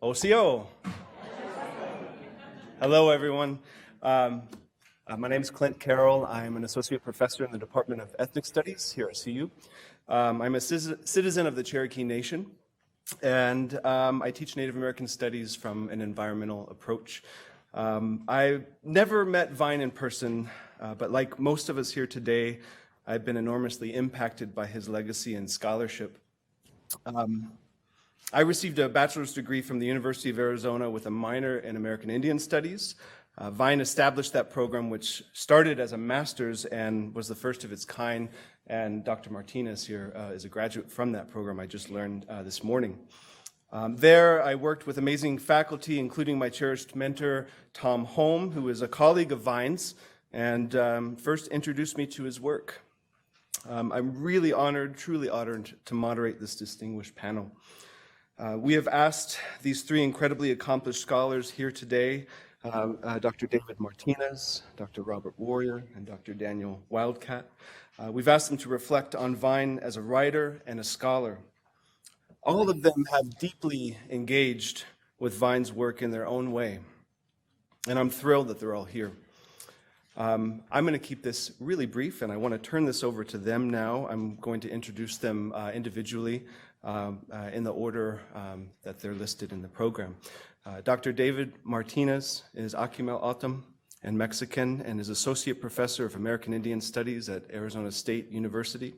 OCO. Hello, everyone. My name is Clint Carroll. I'm an associate professor in the Department of Ethnic Studies here at CU. I'm a citizen of the Cherokee Nation, and I teach Native American studies from an environmental approach. I never met Vine in person, but like most of us here today, I've been enormously impacted by his legacy and scholarship. I received a bachelor's degree from the University of Arizona with a minor in American Indian Studies. Vine established that program, which started as a master's and was the first of its kind, and Dr. Martinez here is a graduate from that program I just learned this morning. There, I worked with amazing faculty, including my cherished mentor, Tom Holm, who is a colleague of Vine's, and first introduced me to his work. I'm really honored, truly honored to moderate this distinguished panel. We have asked these three incredibly accomplished scholars here today, Dr. David Martinez, Dr. Robert Warrior, and Dr. Daniel Wildcat. We've asked them to reflect on Vine as a writer and a scholar. All of them have deeply engaged with Vine's work in their own way, and I'm thrilled that they're all here. I'm going to keep this really brief, and I want to turn this over to them now. I'm going to introduce them individually in the order that they're listed in the program. Dr. David Martinez is Akimel O'odham and Mexican and is Associate Professor of American Indian Studies at Arizona State University.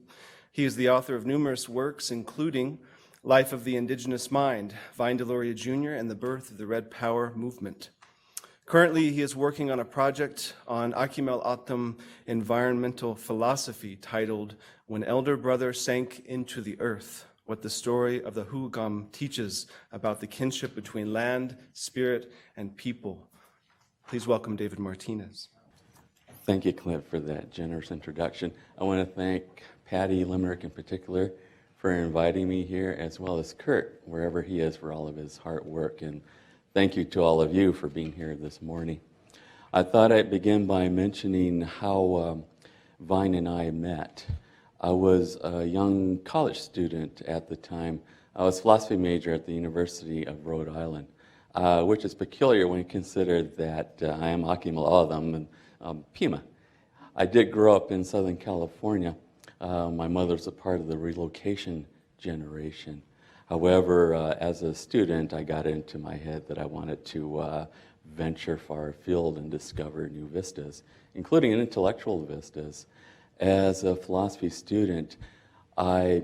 He is the author of numerous works, including Life of the Indigenous Mind, Vine Deloria Jr., and the Birth of the Red Power Movement. Currently, he is working on a project on Akimel O'odham environmental philosophy titled When Elder Brother Sank into the Earth, What the Story of the Hugam Teaches About the Kinship Between Land, Spirit, and People. Please welcome David Martinez. Thank you, Clint, for that generous introduction. I want to thank Patty Limerick in particular for inviting me here, as well as Kurt, wherever he is, for all of his hard work. And thank you to all of you for being here this morning. I thought I'd begin by mentioning how Vine and I met. I was a young college student at the time. I was a philosophy major at the University of Rhode Island, which is peculiar when you consider that I am Akimel O'odham and Pima. I did grow up in Southern California. My mother's a part of the relocation generation. However, as a student, I got into my head that I wanted to venture far afield and discover new vistas, including intellectual vistas. As a philosophy student, I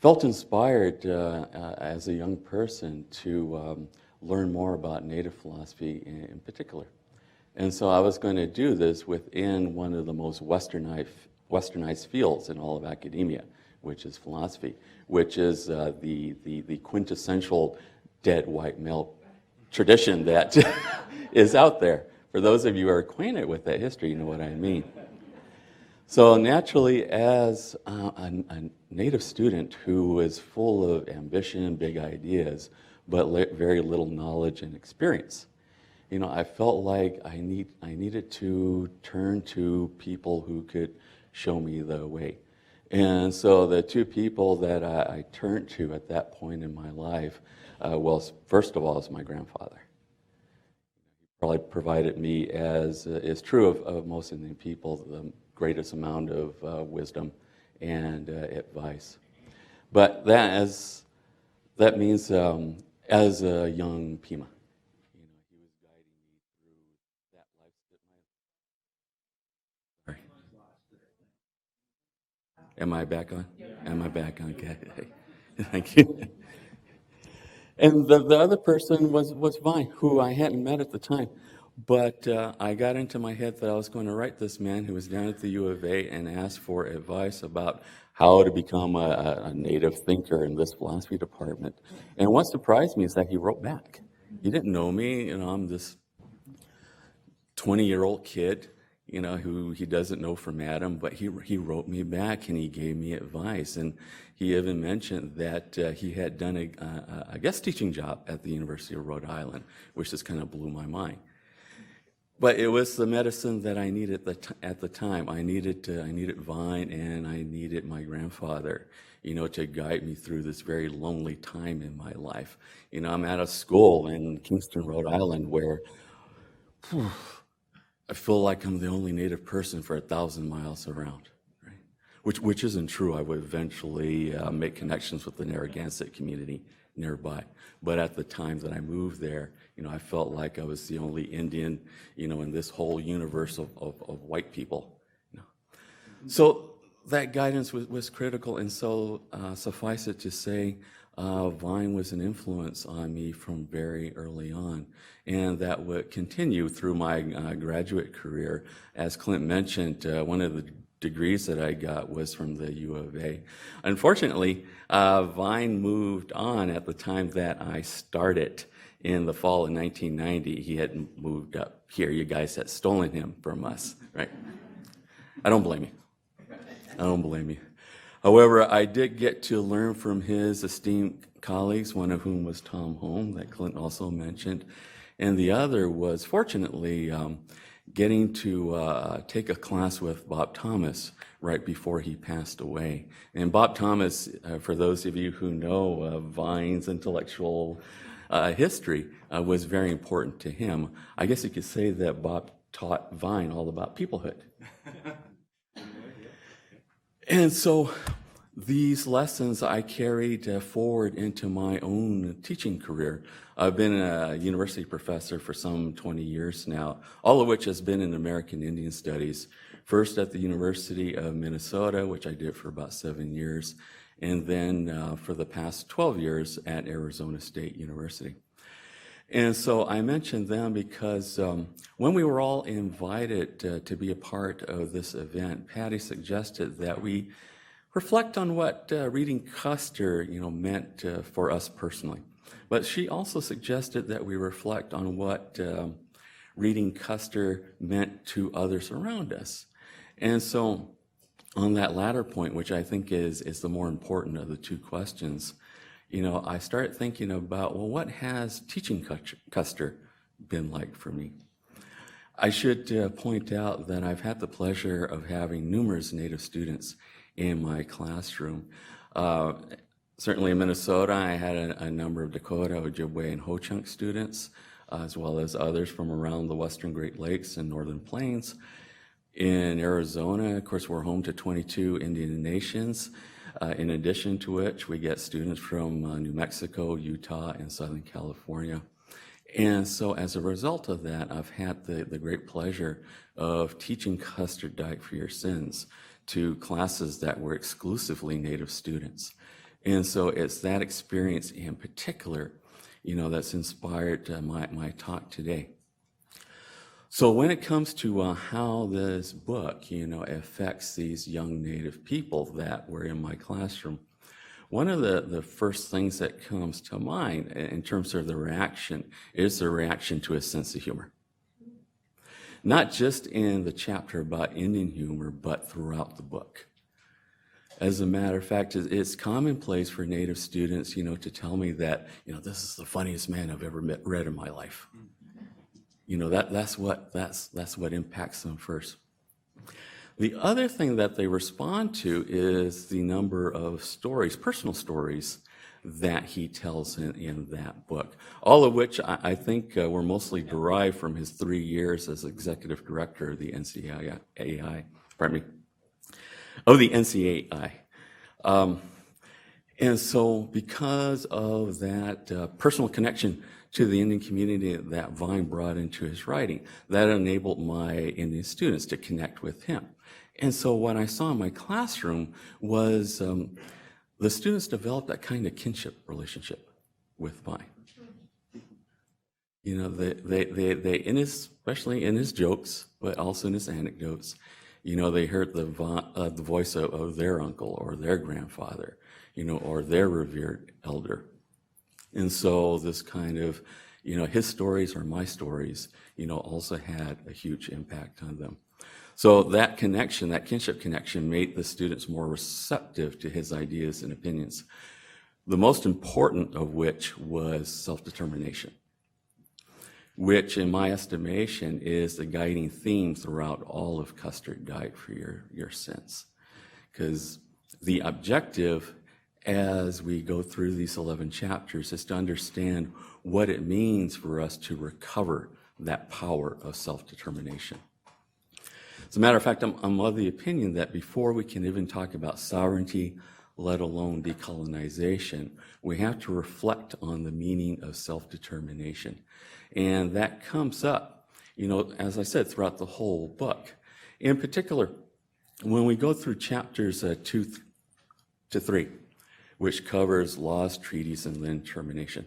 felt inspired as a young person to learn more about Native philosophy in particular. And so I was going to do this within one of the most westernized fields in all of academia, which is philosophy, which is the quintessential dead white male tradition that is out there. For those of you who are acquainted with that history, you know what I mean. So naturally, as a Native student who was full of ambition, big ideas, but very little knowledge and experience, you know, I felt like I needed to turn to people who could show me the way. And so the two people that I turned to at that point in my life, well, first of all, is my grandfather. He probably provided me, as is true of most Indian people, the greatest amount of wisdom and advice. But that means as a young Pima, you know, he was guiding me through that life. Sorry. Am I back on? Yeah. Am I back on? Okay. Thank you. And the other person was Vine, who I hadn't met at the time. But I got into my head that I was going to write this man who was down at the U of A and ask for advice about how to become a native thinker in this philosophy department. And what surprised me is that he wrote back. He didn't know me. You know, I'm this 20-year-old kid, you know, who he doesn't know from Adam, but he wrote me back and he gave me advice. And he even mentioned that he had done a guest teaching job at the University of Rhode Island, which just kind of blew my mind. But it was the medicine that I needed at the time. I needed Vine, and I needed my grandfather, to guide me through this very lonely time in my life. I'm at a school in Kingston, Rhode Island, where I feel like I'm the only Native person for 1,000 miles around, right? Which isn't true. I would eventually make connections with the Narragansett community nearby. But at the time that I moved there, I felt like I was the only Indian, in this whole universe of white people. So that guidance was critical, and so suffice it to say, Vine was an influence on me from very early on, and that would continue through my graduate career. As Clint mentioned, one of the degrees that I got was from the U of A. Unfortunately, Vine moved on at the time that I started. In the fall of 1990, he had moved up here. You guys had stolen him from us, right? I don't blame you. However, I did get to learn from his esteemed colleagues, one of whom was Tom Holm, that Clint also mentioned, and the other was, fortunately, getting to take a class with Bob Thomas right before he passed away. And Bob Thomas, for those of you who know Vine's intellectual history, was very important to him. I guess you could say that Bob taught Vine all about peoplehood. And so these lessons I carried forward into my own teaching career. I've been a university professor for some 20 years now, all of which has been in American Indian Studies. First at the University of Minnesota, which I did for about 7 years, and then for the past 12 years at Arizona State University. And so I mentioned them because when we were all invited to be a part of this event, Patty suggested that we reflect on what reading Custer, meant for us personally. But she also suggested that we reflect on what reading Custer meant to others around us. And so on that latter point, which I think is the more important of the two questions, I started thinking about, well, what has teaching Custer been like for me? I should point out that I've had the pleasure of having numerous Native students in my classroom. Certainly in Minnesota, I had a number of Dakota, Ojibwe, and Ho-Chunk students, as well as others from around the Western Great Lakes and Northern Plains. In Arizona, of course, we're home to 22 Indian nations, in addition to which we get students from New Mexico, Utah, and Southern California. And so as a result of that, I've had the great pleasure of teaching Custer Died for Your Sins to classes that were exclusively Native students. And so it's that experience in particular, that's inspired my talk today. So when it comes to how this book, affects these young Native people that were in my classroom, one of the first things that comes to mind in terms of the reaction is the reaction to a sense of humor. Not just in the chapter about Indian humor, but throughout the book. As a matter of fact, it's commonplace for Native students, to tell me that, this is the funniest man I've ever read in my life. That's what impacts them first. The other thing that they respond to is the number of stories, personal stories, that he tells in that book, all of which I think were mostly derived from his 3 years as executive director of the NCAI. And so because of that personal connection to the Indian community that Vine brought into his writing, that enabled my Indian students to connect with him. And so what I saw in my classroom was the students developed that kind of kinship relationship with Vine. They especially in his jokes, but also in his anecdotes, they heard the voice of their uncle or their grandfather, or their revered elder. And so this kind of, his stories or my stories, also had a huge impact on them. So that connection, that kinship connection, made the students more receptive to his ideas and opinions, the most important of which was self-determination. which in my estimation is the guiding theme throughout all of Custer Died for your sense. Because the objective as we go through these 11 chapters is to understand what it means for us to recover that power of self-determination. As a matter of fact, I'm of the opinion that before we can even talk about sovereignty, let alone decolonization, we have to reflect on the meaning of self-determination. And that comes up, as I said, throughout the whole book. In particular, when we go through chapters 2 to 3, which covers laws, treaties, and then termination.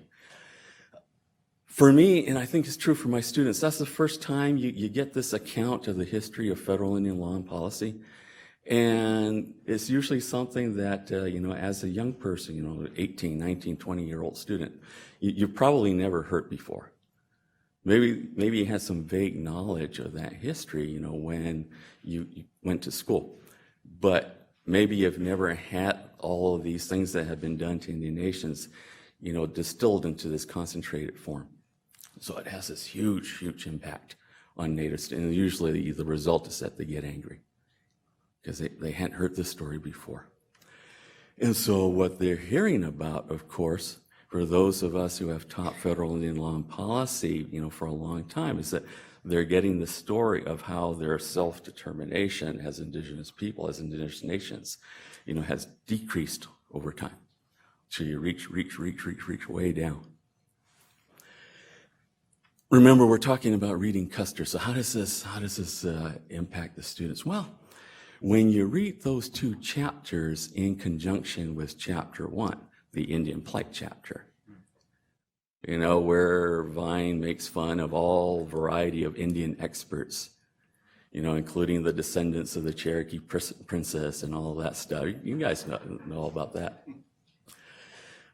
For me, and I think it's true for my students, that's the first time you get this account of the history of federal Indian law and policy. And it's usually something that, as a young person, 18, 19, 20-year-old student, you've probably never heard before. Maybe you had some vague knowledge of that history, when you went to school. But maybe you've never had all of these things that have been done to Indian nations, distilled into this concentrated form. So it has this huge, huge impact on natives. And usually the result is that they get angry because they hadn't heard this story before. And so what they're hearing about, of course, for those of us who have taught federal Indian law and policy, for a long time, is that they're getting the story of how their self-determination as indigenous people, as indigenous nations, has decreased over time. So you reach way down. Remember, we're talking about reading Custer. So how does this impact the students? Well, when you read those 2 chapters in conjunction with chapter 1, the Indian Plight chapter, where Vine makes fun of all variety of Indian experts, including the descendants of the Cherokee princess and all that stuff. You guys know all about that.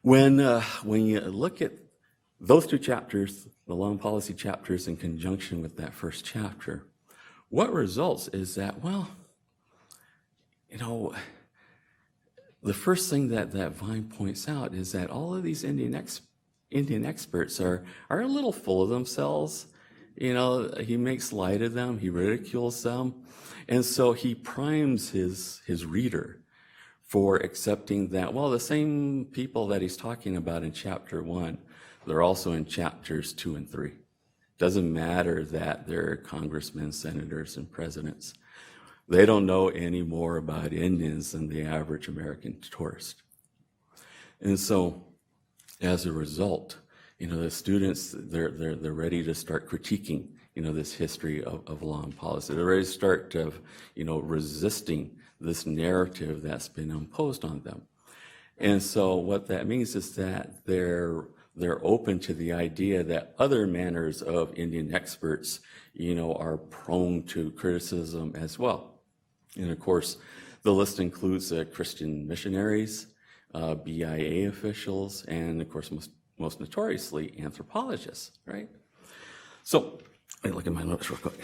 When you look at those 2 chapters, the law and policy chapters in conjunction with that first chapter, what results is that, the first thing that Vine points out is that all of these Indian experts are a little full of themselves. He makes light of them, he ridicules them, and so he primes his reader for accepting that, the same people that he's talking about in chapter 1, they're also in chapters 2 and 3. Doesn't matter that they're congressmen, senators, and presidents. They don't know any more about Indians than the average American tourist. And so, as a result, the students, they're ready to start critiquing, this history of law and policy. They're ready to start, resisting this narrative that's been imposed on them. And so what that means is that they're open to the idea that other manners of Indian experts, are prone to criticism as well. And of course, the list includes Christian missionaries, BIA officials, and of course, most notoriously, anthropologists, right? So, let me look at my notes real quick.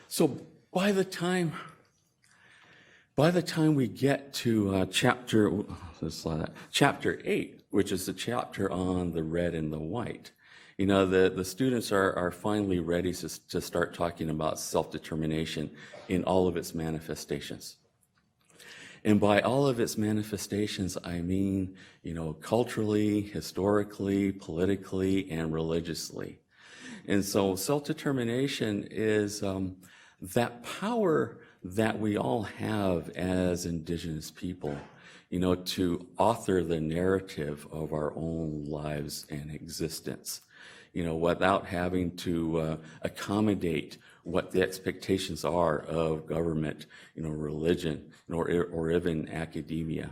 So, by the time we get to chapter 8, which is the chapter on the red and the white, the students are finally ready to start talking about self-determination in all of its manifestations. And by all of its manifestations, I mean, culturally, historically, politically, and religiously. And so self-determination is that power that we all have as indigenous people, to author the narrative of our own lives and existence, without having to accommodate what the expectations are of government, religion, or even academia.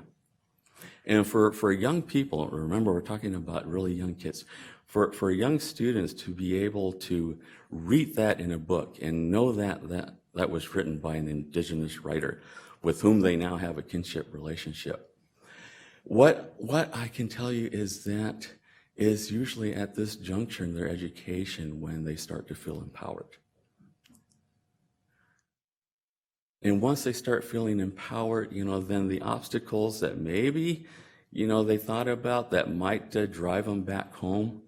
And for young people, remember we're talking about really young kids, for young students to be able to read that in a book and know that was written by an indigenous writer with whom they now have a kinship relationship. What I can tell you is that is usually at this juncture in their education when they start to feel empowered. And once they start feeling empowered, then the obstacles that maybe, they thought about that might drive them back home.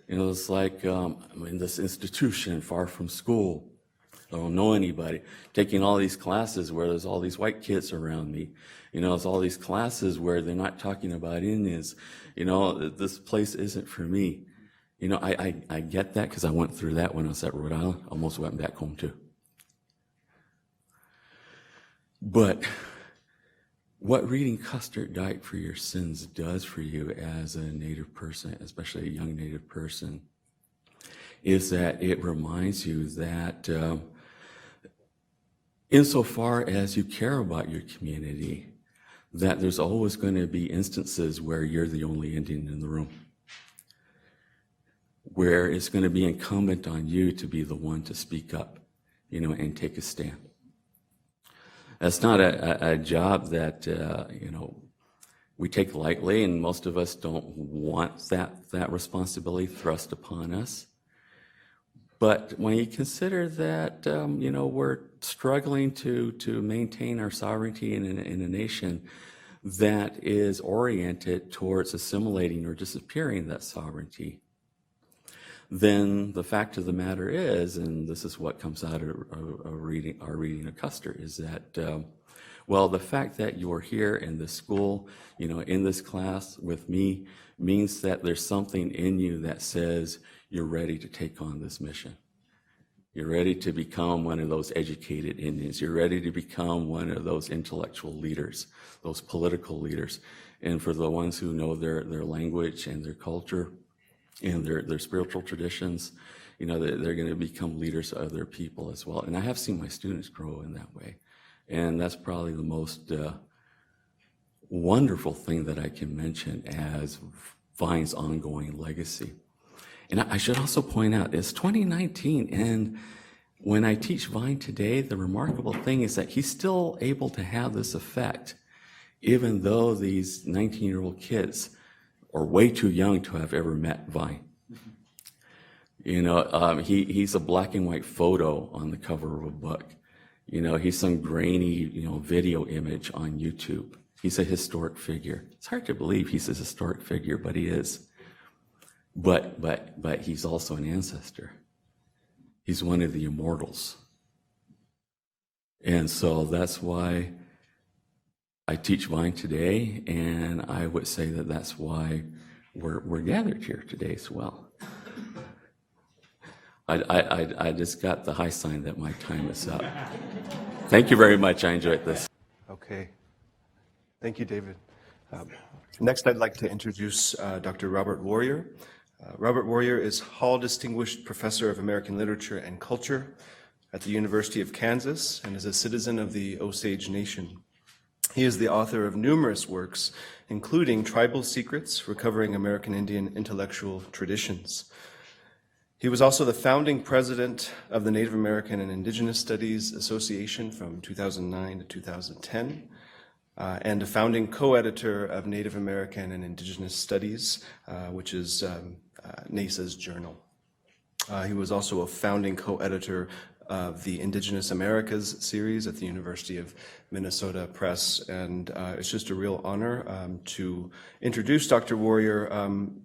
It's like I'm in this institution far from school. I don't know anybody. Taking all these classes where there's all these white kids around me. It's all these classes where they're not talking about Indians. This place isn't for me. I get that because I went through that when I was at Rhode Island. Almost went back home too. But what reading Custer Died for Your Sins does for you as a Native person, especially a young Native person, is that it reminds you that insofar as you care about your community, that there's always going to be instances where you're the only Indian in the room, where it's going to be incumbent on you to be the one to speak up, and take a stand. That's not a job that, we take lightly, and most of us don't want that responsibility thrust upon us. But when you consider that, we're struggling to maintain our sovereignty in a nation that is oriented towards assimilating or disappearing that sovereignty, then the fact of the matter is, and this is what comes out of our reading of Custer, is that, the fact that you're here in this school, in this class with me, means that there's something in you that says you're ready to take on this mission. You're ready to become one of those educated Indians. You're ready to become one of those intellectual leaders, those political leaders. And for the ones who know their language and their culture, and their spiritual traditions, they're going to become leaders of their people as well. And I have seen my students grow in that way. And that's probably the most wonderful thing that I can mention as Vine's ongoing legacy. And I should also point out, it's 2019, and when I teach Vine today, the remarkable thing is that he's still able to have this effect, even though these 19-year-old kids are way too young to have ever met Vine. He's a black and white photo on the cover of a book. He's some grainy, video image on YouTube. He's a historic figure. It's hard to believe he's a historic figure, but he is. But he's also an ancestor. He's one of the immortals. And so that's why I teach Vine today, and I would say that that's why we're gathered here today as well. I just got the high sign that my time is up. Thank you very much. I enjoyed this. Okay. Thank you, David. Next, I'd like to introduce Dr. Robert Warrior. Robert Warrior is Hall Distinguished Professor of American Literature and Culture at the University of Kansas and is a citizen of the Osage Nation. He is the author of numerous works, including Tribal Secrets, Recovering American Indian Intellectual Traditions. He was also the founding president of the Native American and Indigenous Studies Association from 2009 to 2010, and a founding co-editor of Native American and Indigenous Studies, which is NASA's journal. He was also a founding co-editor of the Indigenous Americas series at the University of Minnesota Press, and it's just a real honor to introduce Dr. Warrior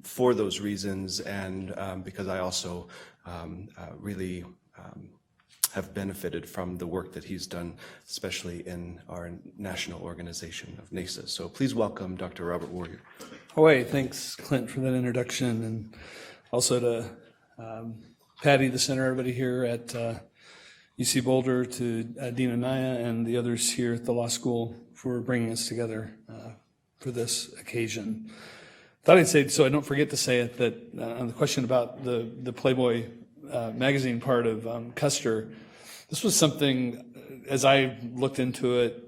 for those reasons, and because I also really have benefited from the work that he's done, especially in our national organization of NASA. So please welcome Dr. Robert Warrior. Ahoy, thanks, Clint, for that introduction, and also to Patty, the center, everybody here at UC Boulder, to Dean Anaya and the others here at the law school for bringing us together for this occasion. Thought I'd say, so I don't forget to say it, that on the question about the Playboy magazine part of Custer, this was something, as I looked into it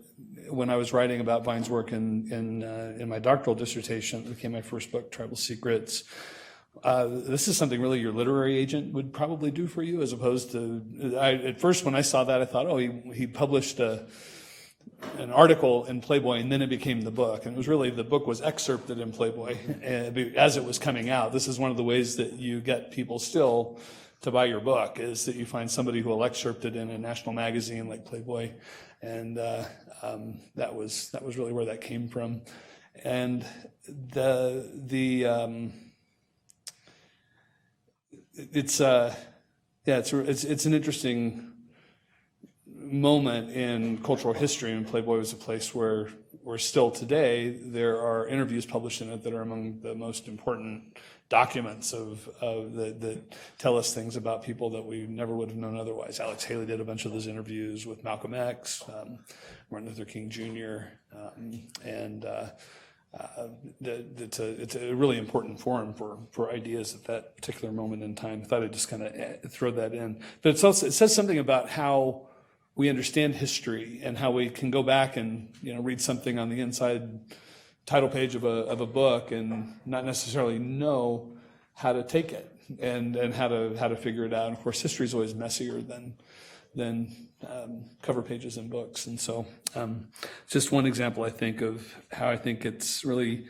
when I was writing about Vine's work in my doctoral dissertation, it became my first book, Tribal Secrets. This is something really your literary agent would probably do for you, as opposed to, at first when I saw that, I thought, oh, he published an article in Playboy and then it became the book. And it was really, the book was excerpted in Playboy as it was coming out. This is one of the ways that you get people still to buy your book is that you find somebody who will excerpt it in a national magazine like Playboy, and that was really where that came from. And it's an interesting moment in cultural history, and Playboy was a place where still today there are interviews published in it that are among the most important documents that tell us things about people that we never would have known otherwise. Alex Haley did a bunch of those interviews with Malcolm X, Martin Luther King Jr., it's a really important forum for ideas at that particular moment in time. I thought I'd just kind of throw that in. But it says something about how we understand history and how we can go back and read something on the inside title page of a book and not necessarily know how to take it and how to figure it out. And of course, history is always messier than cover pages in books. And so just one example, I think, of how I think it's really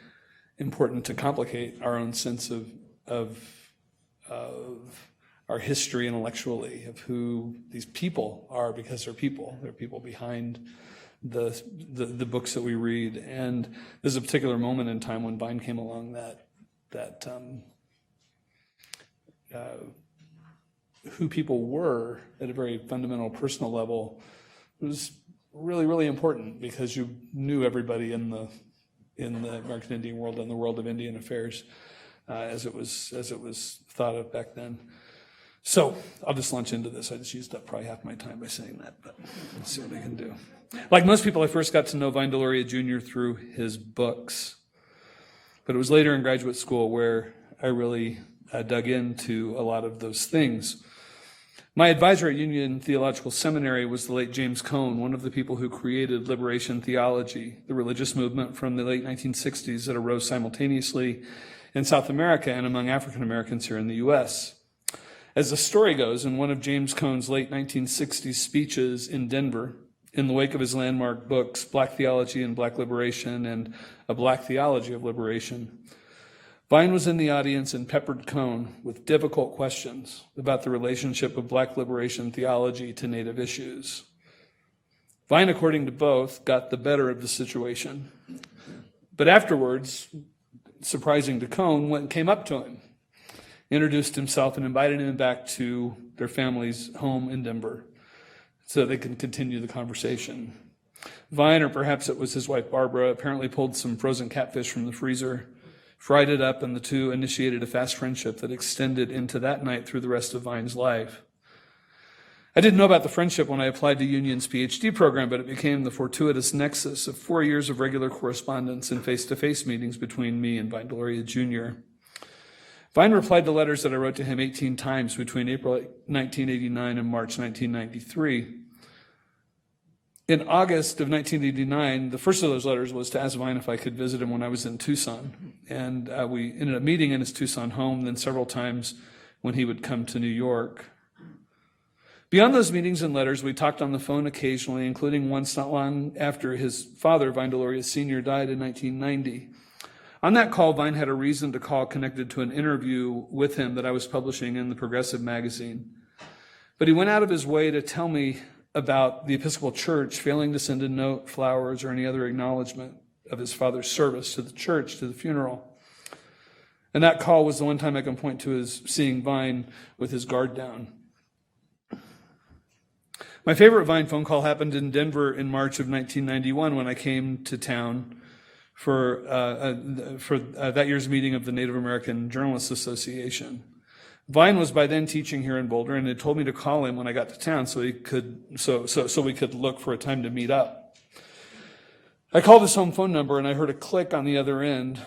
important to complicate our own sense of our history intellectually, of who these people are, because they're people. They're people behind the books that we read. And there's a particular moment in time when Vine came along that who people were at a very fundamental personal level was really, really important, because you knew everybody in the American Indian world and the world of Indian affairs as it was thought of back then. So I'll just launch into this. I just used up probably half my time by saying that, but let's see what I can do. Like most people, I first got to know Vine Deloria Jr. through his books, but it was later in graduate school where I really dug into a lot of those things. My advisor at Union Theological Seminary was the late James Cone, one of the people who created liberation theology, the religious movement from the late 1960s that arose simultaneously in South America and among African Americans here in the U.S. As the story goes, in one of James Cone's late 1960s speeches in Denver, in the wake of his landmark books, Black Theology and Black Liberation and A Black Theology of Liberation, Vine was in the audience and peppered Cone with difficult questions about the relationship of Black liberation theology to Native issues. Vine, according to both, got the better of the situation. But afterwards, surprising to Cone, went and came up to him, introduced himself, and invited him back to their family's home in Denver so they could continue the conversation. Vine, or perhaps it was his wife Barbara, apparently pulled some frozen catfish from the freezer, fried it up, and the two initiated a fast friendship that extended into that night through the rest of Vine's life. I didn't know about the friendship when I applied to Union's PhD program, but it became the fortuitous nexus of 4 years of regular correspondence and face-to-face meetings between me and Vine Deloria Jr. Vine replied to letters that I wrote to him 18 times between April 1989 and March 1993. In August of 1989, the first of those letters was to ask Vine if I could visit him when I was in Tucson. And we ended up meeting in his Tucson home, then several times when he would come to New York. Beyond those meetings and letters, we talked on the phone occasionally, including once not long after his father, Vine Deloria Sr., died in 1990. On that call, Vine had a reason to call connected to an interview with him that I was publishing in the Progressive magazine. But he went out of his way to tell me about the Episcopal Church failing to send a note, flowers, or any other acknowledgement of his father's service to the church, to the funeral. And that call was the one time I can point to as seeing Vine with his guard down. My favorite Vine phone call happened in Denver in March of 1991 when I came to town for that year's meeting of the Native American Journalists Association. Vine was by then teaching here in Boulder and had told me to call him when I got to town so we could look for a time to meet up. I called his home phone number and I heard a click on the other end.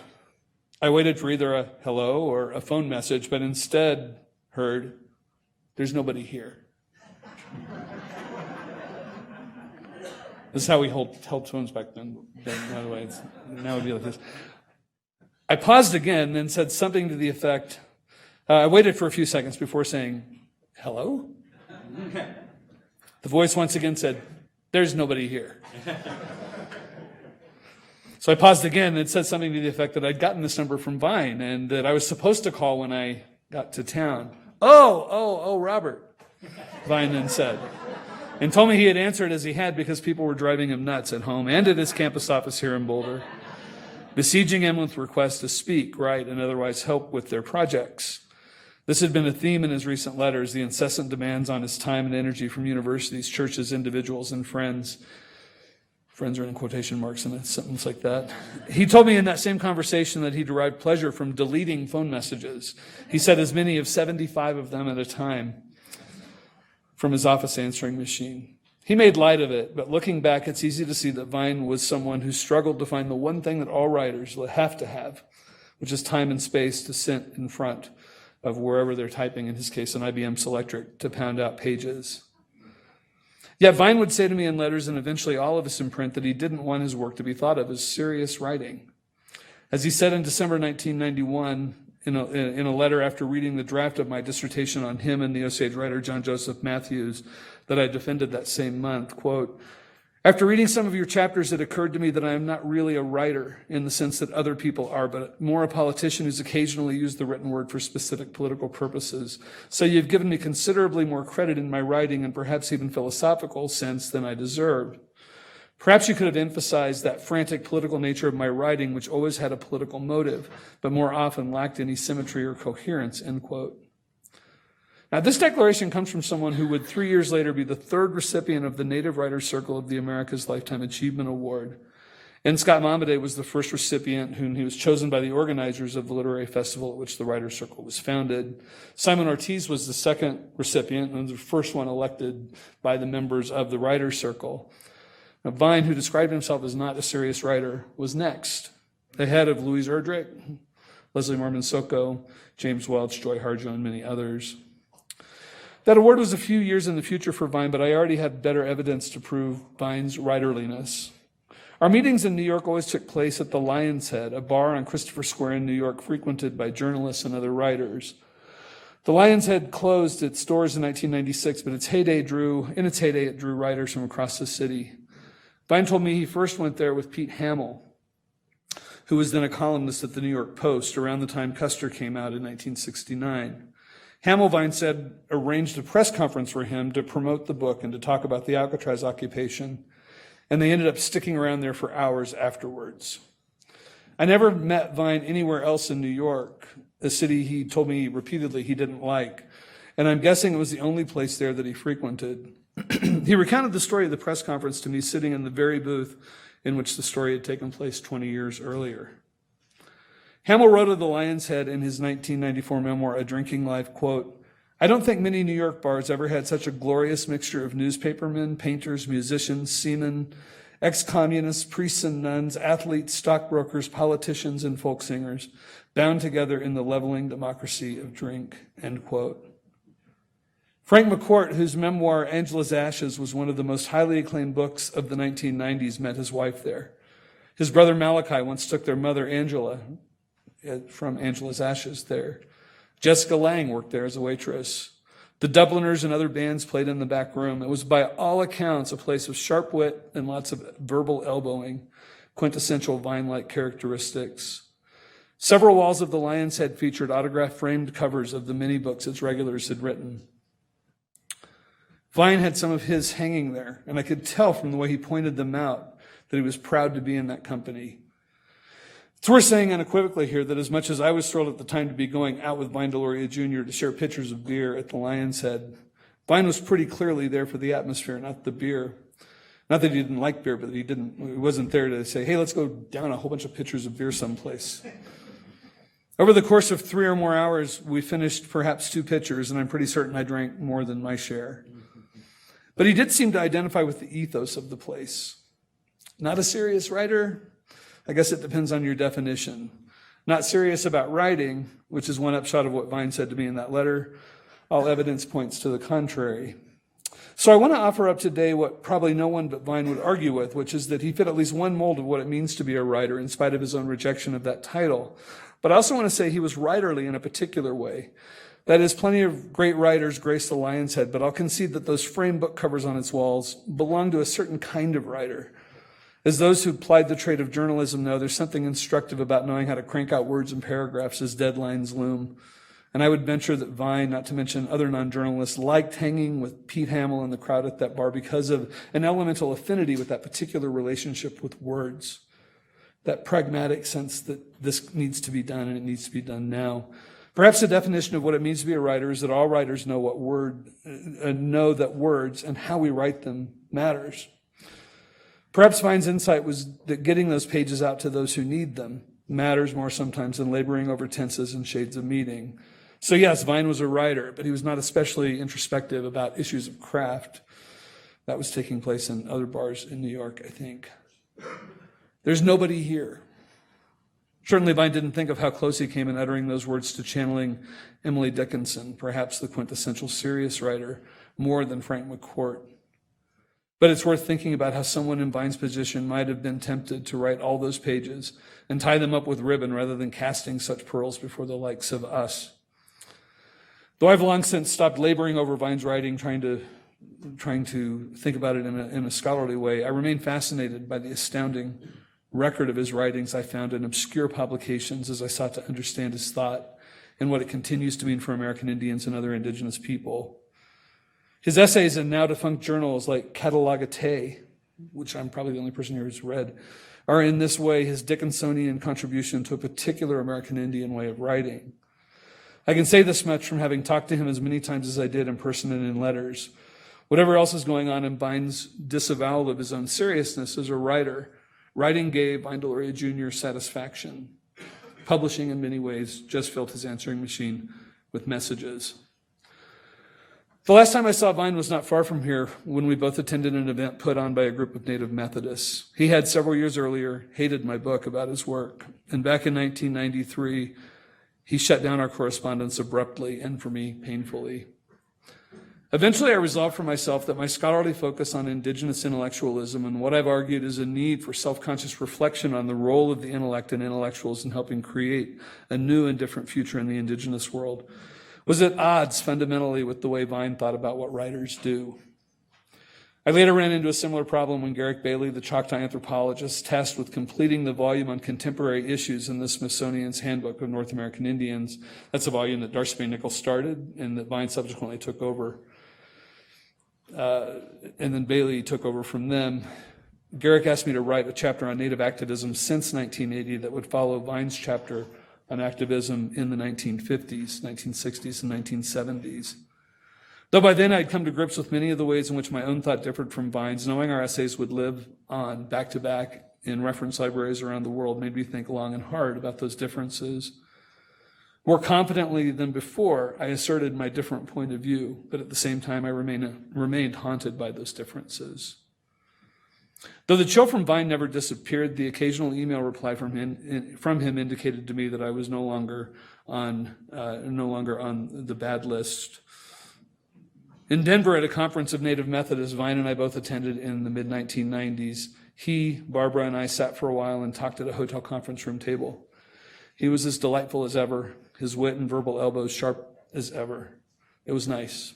I waited for either a hello or a phone message, but instead heard, "There's nobody here." This is how we held phones back then, by the way. Now it would be like this. I paused again, then said something to the effect, I waited for a few seconds before saying, "Hello?" The voice once again said, "There's nobody here." So I paused again and said something to the effect that I'd gotten this number from Vine and that I was supposed to call when I got to town. Oh, Robert, Vine then said, and told me he had answered as he had because people were driving him nuts at home and at his campus office here in Boulder, besieging him with requests to speak, write, and otherwise help with their projects. This had been a theme in his recent letters, the incessant demands on his time and energy from universities, churches, individuals, and friends. Friends are in quotation marks in a sentence like that. He told me in that same conversation that he derived pleasure from deleting phone messages. He said as many as 75 of them at a time from his office answering machine. He made light of it, but looking back, it's easy to see that Vine was someone who struggled to find the one thing that all writers have to have, which is time and space to sit in front of wherever they're typing, in his case, an IBM Selectric, to pound out pages. Yet Vine would say to me in letters, and eventually all of us in print, that he didn't want his work to be thought of as serious writing. As he said in December 1991, in a letter after reading the draft of my dissertation on him and the Osage writer John Joseph Matthews that I defended that same month, quote, "After reading some of your chapters, it occurred to me that I am not really a writer in the sense that other people are, but more a politician who's occasionally used the written word for specific political purposes. So you've given me considerably more credit in my writing and perhaps even philosophical sense than I deserved. Perhaps you could have emphasized that frantic political nature of my writing, which always had a political motive, but more often lacked any symmetry or coherence," end quote. Now, this declaration comes from someone who would 3 years later be the third recipient of the Native Writers Circle of the America's Lifetime Achievement Award. And Scott Momaday was the first recipient, whom he was chosen by the organizers of the literary festival at which the Writers Circle was founded. Simon Ortiz was the second recipient and the first one elected by the members of the Writers Circle. Now, Vine, who described himself as not a serious writer, was next, ahead of Louise Erdrich, Leslie Marmon Soko, James Welch, Joy Harjo, and many others. That award was a few years in the future for Vine, but I already had better evidence to prove Vine's writerliness. Our meetings in New York always took place at the Lion's Head, a bar on Christopher Square in New York frequented by journalists and other writers. The Lion's Head closed its doors in 1996, but in its heyday, it drew writers from across the city. Vine told me he first went there with Pete Hamill, who was then a columnist at the New York Post around the time Custer came out in 1969. Hamill, Vine said, arranged a press conference for him to promote the book and to talk about the Alcatraz occupation, and they ended up sticking around there for hours afterwards. I never met Vine anywhere else in New York, a city he told me repeatedly he didn't like, and I'm guessing it was the only place there that he frequented. He recounted the story of the press conference to me sitting in the very booth in which the story had taken place 20 years earlier. Hamill wrote of the Lion's Head in his 1994 memoir, A Drinking Life, quote, "I don't think many New York bars ever had such a glorious mixture of newspapermen, painters, musicians, seamen, ex-communists, priests and nuns, athletes, stockbrokers, politicians, and folk singers, bound together in the leveling democracy of drink," end quote. Frank McCourt, whose memoir, Angela's Ashes, was one of the most highly acclaimed books of the 1990s, met his wife there. His brother Malachi once took their mother, Angela, from Angela's Ashes there. Jessica Lange worked there as a waitress. The Dubliners and other bands played in the back room. It was by all accounts a place of sharp wit and lots of verbal elbowing, quintessential Vine-like characteristics. Several walls of the Lion's Head featured autographed framed covers of the many books its regulars had written. Vine had some of his hanging there, and I could tell from the way he pointed them out that he was proud to be in that company. It's worth saying unequivocally here that as much as I was thrilled at the time to be going out with Vine Deloria Jr. to share pitchers of beer at the Lion's Head, Vine was pretty clearly there for the atmosphere, not the beer. Not that he didn't like beer, but he wasn't there to say, hey, let's go down a whole bunch of pitchers of beer someplace. Over the course of 3 or more hours, we finished perhaps 2 pitchers, and I'm pretty certain I drank more than my share. But he did seem to identify with the ethos of the place. Not a serious writer? I guess it depends on your definition. Not serious about writing, which is one upshot of what Vine said to me in that letter. All evidence points to the contrary. So I want to offer up today what probably no one but Vine would argue with, which is that he fit at least one mold of what it means to be a writer in spite of his own rejection of that title. But I also want to say he was writerly in a particular way. That is, plenty of great writers grace the Lion's Head, but I'll concede that those framed book covers on its walls belong to a certain kind of writer. As those who plied the trade of journalism know, there's something instructive about knowing how to crank out words and paragraphs as deadlines loom. And I would venture that Vine, not to mention other non-journalists, liked hanging with Pete Hamill and the crowd at that bar because of an elemental affinity with that particular relationship with words, that pragmatic sense that this needs to be done and it needs to be done now. Perhaps the definition of what it means to be a writer is that all writers know know that words and how we write them matters. Perhaps Vine's insight was that getting those pages out to those who need them matters more sometimes than laboring over tenses and shades of meaning. So yes, Vine was a writer, but he was not especially introspective about issues of craft. That was taking place in other bars in New York, I think. There's nobody here. Certainly Vine didn't think of how close he came in uttering those words to channeling Emily Dickinson, perhaps the quintessential serious writer, more than Frank McCourt. But it's worth thinking about how someone in Vine's position might have been tempted to write all those pages and tie them up with ribbon rather than casting such pearls before the likes of us. Though I've long since stopped laboring over Vine's writing, trying to think about it in a scholarly way, I remain fascinated by the astounding record of his writings I found in obscure publications as I sought to understand his thought and what it continues to mean for American Indians and other indigenous people. His essays in now-defunct journals like Catalogate, which I'm probably the only person here who's read, are in this way his Dickinsonian contribution to a particular American Indian way of writing. I can say this much from having talked to him as many times as I did in person and in letters. Whatever else is going on in Vine's disavowal of his own seriousness as a writer, writing gave Vine Deloria Jr. satisfaction. Publishing, in many ways, just filled his answering machine with messages. The last time I saw Vine was not far from here when we both attended an event put on by a group of Native Methodists. He had several years earlier hated my book about his work. And back in 1993, he shut down our correspondence abruptly and for me, painfully. Eventually, I resolved for myself that my scholarly focus on indigenous intellectualism and what I've argued is a need for self-conscious reflection on the role of the intellect and intellectuals in helping create a new and different future in the indigenous world was at odds fundamentally with the way Vine thought about what writers do. I later ran into a similar problem when Garrick Bailey, the Choctaw anthropologist, tasked with completing the volume on contemporary issues in the Smithsonian's Handbook of North American Indians. That's a volume that Darcy May Nichols started and that Vine subsequently took over. And then Bailey took over from them. Garrick asked me to write a chapter on Native activism since 1980 that would follow Vine's chapter on activism in the 1950s, 1960s, and 1970s. Though by then I'd come to grips with many of the ways in which my own thought differed from Vine's, knowing our essays would live on back to back in reference libraries around the world made me think long and hard about those differences. More confidently than before, I asserted my different point of view, but at the same time I remained haunted by those differences. Though the chill from Vine never disappeared, the occasional email reply from him indicated to me that I was no longer on the bad list. In Denver, at a conference of Native Methodists, Vine and I both attended in the mid-1990s. He, Barbara, and I sat for a while and talked at a hotel conference room table. He was as delightful as ever, his wit and verbal elbows sharp as ever. It was nice.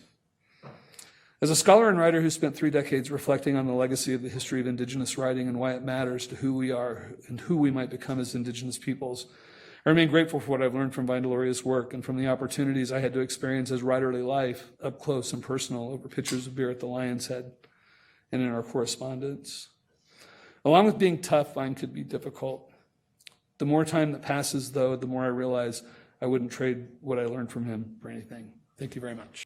As a scholar and writer who spent 3 decades reflecting on the legacy of the history of indigenous writing and why it matters to who we are and who we might become as indigenous peoples, I remain grateful for what I've learned from Vine Deloria's work and from the opportunities I had to experience as writerly life up close and personal over pitchers of beer at the Lion's Head and in our correspondence. Along with being tough, Vine could be difficult. The more time that passes, though, the more I realize I wouldn't trade what I learned from him for anything. Thank you very much.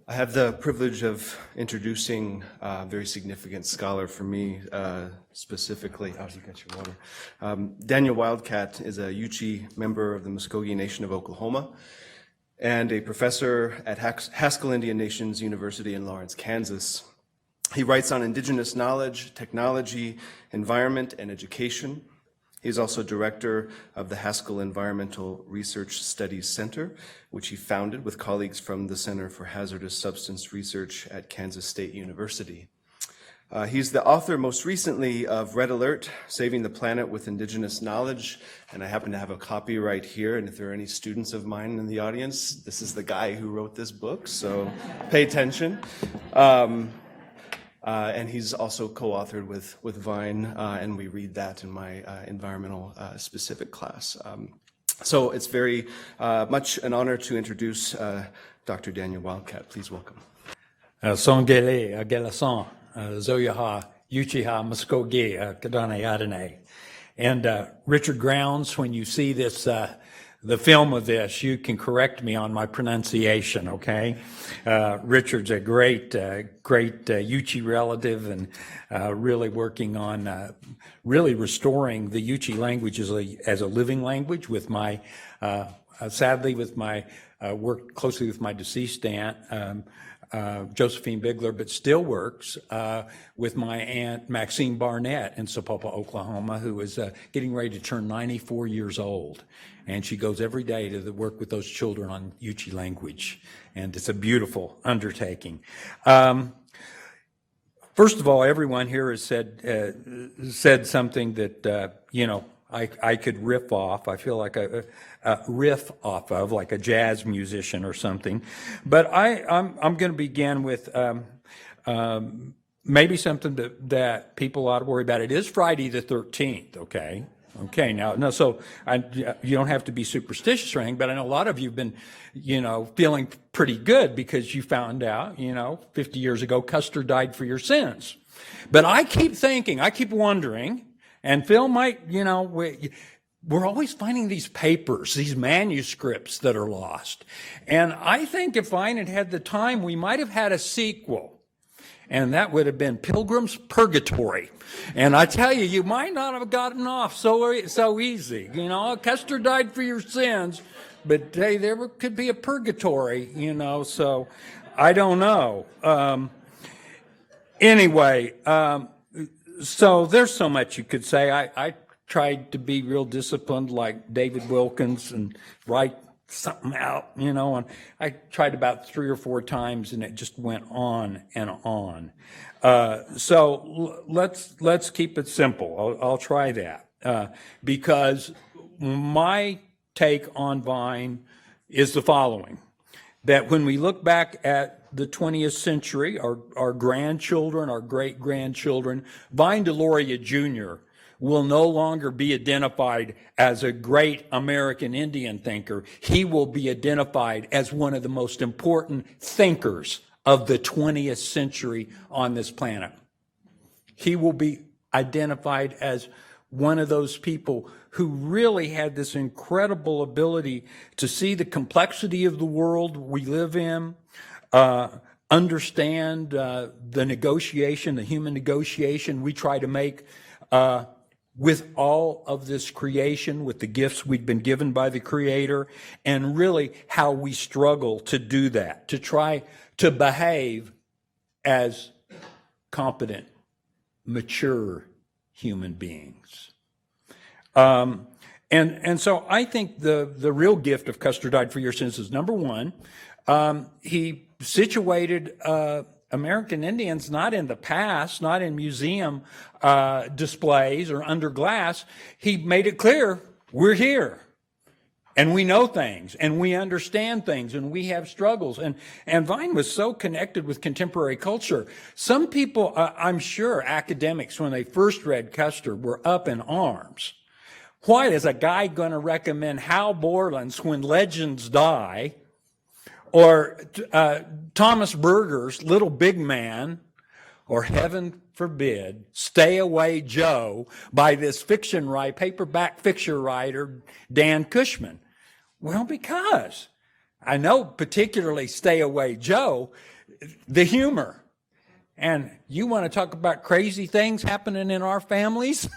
I have the privilege of introducing a very significant scholar for me, specifically. Oh, you got your water. Daniel Wildcat is a Yuchi member of the Muskogee Nation of Oklahoma and a professor at Haskell Indian Nations University in Lawrence, Kansas. He writes on indigenous knowledge, technology, environment, and education. He's also director of the Haskell Environmental Research Studies Center, which he founded with colleagues from the Center for Hazardous Substance Research at Kansas State University. He's the author most recently of Red Alert, Saving the Planet with Indigenous Knowledge, and I happen to have a copy right here, and if there are any students of mine in the audience, this is the guy who wrote this book, so pay attention. And he's also co-authored with Vine, and we read that in my environmental specific class. So it's very much an honor to introduce Dr. Daniel Wildcat. Please welcome. Songele, Agelason, Zoyaha, Uchiha, Muskoge, Kadane Adane. And Richard Grounds, when you see this, the film of this, you can correct me on my pronunciation, okay? Richard's a great Yuchi relative and really working on really restoring the Yuchi language as a living language with my, sadly with my, work closely with my deceased aunt, Josephine Bigler, but still works with my aunt Maxine Barnett in Sapulpa, Oklahoma, who is getting ready to turn 94 years old. And she goes every day to work with those children on Yuchi language. And it's a beautiful undertaking. First of all, everyone here has said something that, I could riff off. I feel like a riff off of, like a jazz musician or something. But I'm going to begin with maybe something that people ought to worry about. It is Friday the 13th, okay? Okay, now, so you don't have to be superstitious or anything, but I know a lot of you have been, feeling pretty good because you found out, 50 years ago, Custer died for your sins. But I keep wondering, and Phil might, we're always finding these papers, these manuscripts that are lost. And I think if Vine had had the time, we might have had a sequel. And that would have been Pilgrim's Purgatory. And I tell you, you might not have gotten off so easy. Custer died for your sins, but hey, there could be a purgatory, so I don't know. Anyway, so there's so much you could say. I tried to be real disciplined like David Wilkins and write something out, and I tried about 3 or 4 times and it just went on and on. So let's keep it simple. I'll try that because my take on Vine is the following, that when we look back at the 20th century, our grandchildren, our great-grandchildren, Vine Deloria Jr. will no longer be identified as a great American Indian thinker. He will be identified as one of the most important thinkers of the 20th century on this planet. He will be identified as one of those people who really had this incredible ability to see the complexity of the world we live in, understand the negotiation, the human negotiation we try to make with all of this creation, with the gifts we've been given by the Creator, and really how we struggle to do that, to try to behave as competent, mature human beings. And so I think the real gift of Custer Died for Your Sins is, number one, he situated American Indians not in the past, not in museum displays or under glass. He made it clear, we're here. And we know things, and we understand things, and we have struggles. And Vine was so connected with contemporary culture. Some people, I'm sure, academics, when they first read Custer, were up in arms. Why is a guy going to recommend Hal Borland's When Legends Die, or Thomas Berger's Little Big Man, or heaven forbid, Stay Away Joe by this paperback fiction writer, Dan Cushman? Well, because I know particularly Stay Away Joe, the humor. And you want to talk about crazy things happening in our families?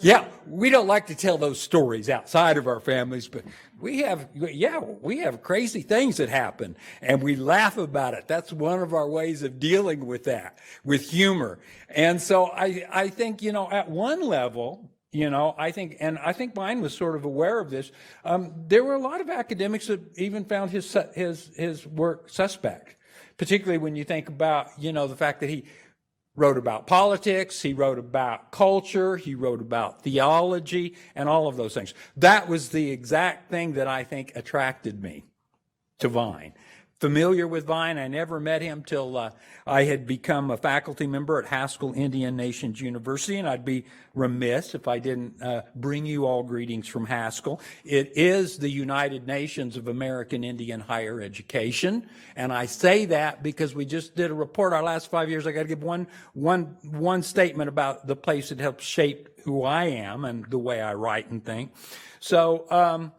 Yeah, we don't like to tell those stories outside of our families, but we have crazy things that happen, and we laugh about it. That's one of our ways of dealing with that, with humor. And so I think, at one level, I think Vine was sort of aware of this. There were a lot of academics that even found his work suspect, particularly when you think about, the fact that he wrote about politics, he wrote about culture, he wrote about theology, and all of those things. That was the exact thing that I think attracted me to Vine. familiar with Vine. I never met him till I had become a faculty member at Haskell Indian Nations University, and I'd be remiss if I didn't bring you all greetings from Haskell. It is the United Nations of American Indian Higher Education, and I say that because we just did a report our last 5 years. I got to give one statement about the place that helped shape who I am and the way I write and think. So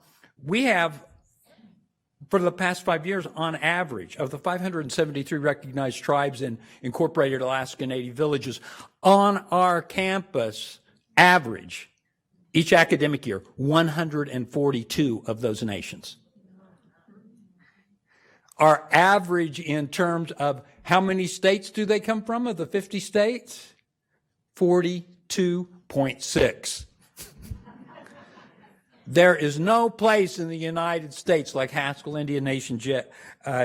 we have, for the past 5 years, on average, of the 573 recognized tribes in incorporated Alaska Native villages, on our campus, average, each academic year, 142 of those nations. Our average in terms of how many states do they come from of the 50 states? 42.6. There is no place in the United States like Haskell Indian Nations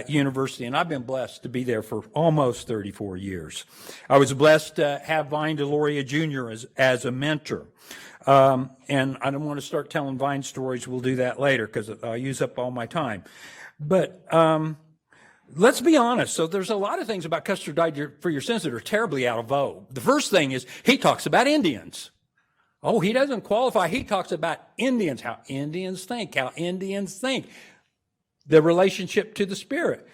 University, and I've been blessed to be there for almost 34 years. I was blessed to have Vine Deloria Jr. as a mentor. And I don't want to start telling Vine stories. We'll do that later because I'll use up all my time. But let's be honest. So there's a lot of things about Custer Died for Your Sins that are terribly out of vogue. The first thing is he talks about Indians. Oh, he doesn't qualify. He talks about Indians, how Indians think. The relationship to the Spirit.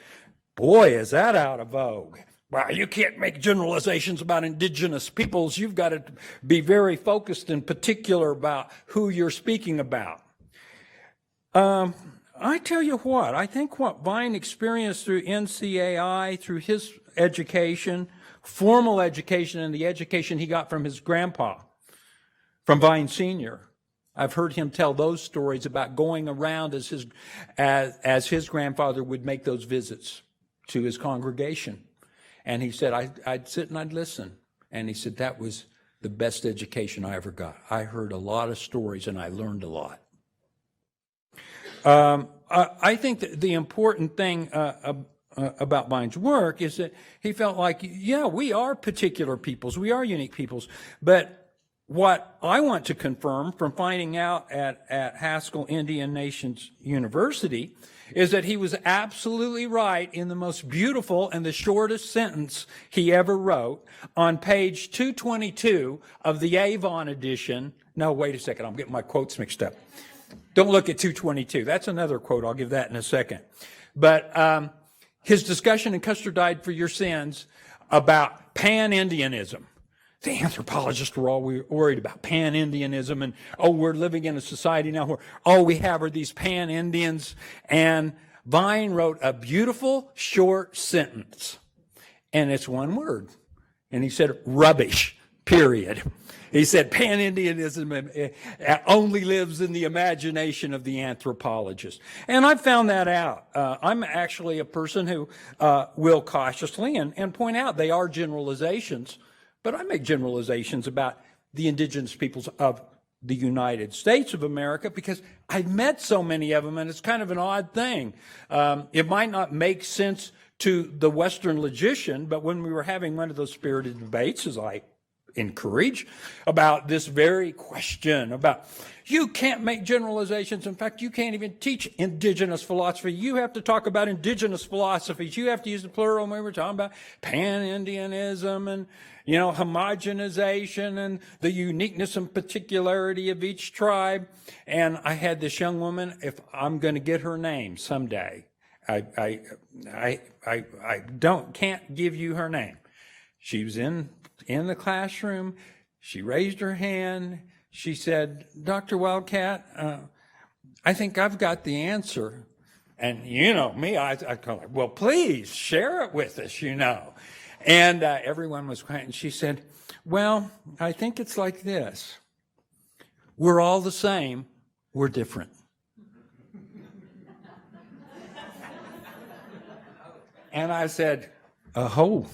Boy, is that out of vogue. Well, you can't make generalizations about indigenous peoples. You've got to be very focused and particular about who you're speaking about. I tell you what, I think what Vine experienced through NCAI, through his education, formal education, and the education he got from his grandpa, from Vine Sr. I've heard him tell those stories about going around as his grandfather would make those visits to his congregation. And he said, I'd sit and I'd listen. And he said, that was the best education I ever got. I heard a lot of stories and I learned a lot. I think that the important thing about Vine's work is that he felt like, yeah, we are particular peoples. We are unique peoples. But what I want to confirm from finding out at Haskell Indian Nations University is that he was absolutely right in the most beautiful and the shortest sentence he ever wrote on page 222 of the Avon edition. No, wait a second. I'm getting my quotes mixed up. Don't look at 222. That's another quote. I'll give that in a second. But his discussion in Custer Died for Your Sins about pan-Indianism. The anthropologists were all worried about pan-Indianism and, oh, we're living in a society now where all we have are these pan-Indians. And Vine wrote a beautiful short sentence, and it's one word. And he said, rubbish, period. He said pan-Indianism only lives in the imagination of the anthropologist. And I found that out. I'm actually a person who will cautiously and point out they are generalizations. But I make generalizations about the indigenous peoples of the United States of America because I've met so many of them, and it's kind of an odd thing. It might not make sense to the Western logician, but when we were having one of those spirited debates, as I encourage, about this very question about you can't make generalizations. In fact, you can't even teach indigenous philosophy. You have to talk about indigenous philosophies. You have to use the plural when we were talking about pan-Indianism and, homogenization and the uniqueness and particularity of each tribe. And I had this young woman, if I'm going to get her name someday, I can't give you her name. She was in the classroom. She raised her hand. She said, Dr. Wildcat, I think I've got the answer. And you know me, I call her, well, please share it with us, And everyone was quiet. And she said, well, I think it's like this. We're all the same. We're different. And I said, oh.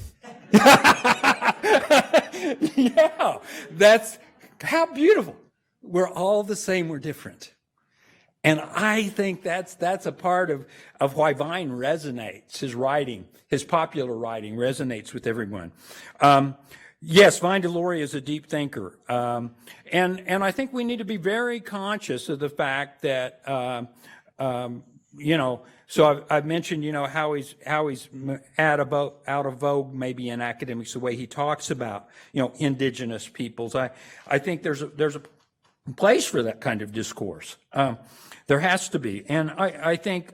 Yeah, that's how beautiful. We're all the same, we're different. And I think that's a part of why Vine resonates. His writing, his popular writing resonates with everyone. Yes, Vine Deloria is a deep thinker. And I think we need to be very conscious of the fact that, So I've mentioned, how he's out of vogue, maybe in academics, the way he talks about, indigenous peoples. I think there's a place for that kind of discourse. There has to be, and I think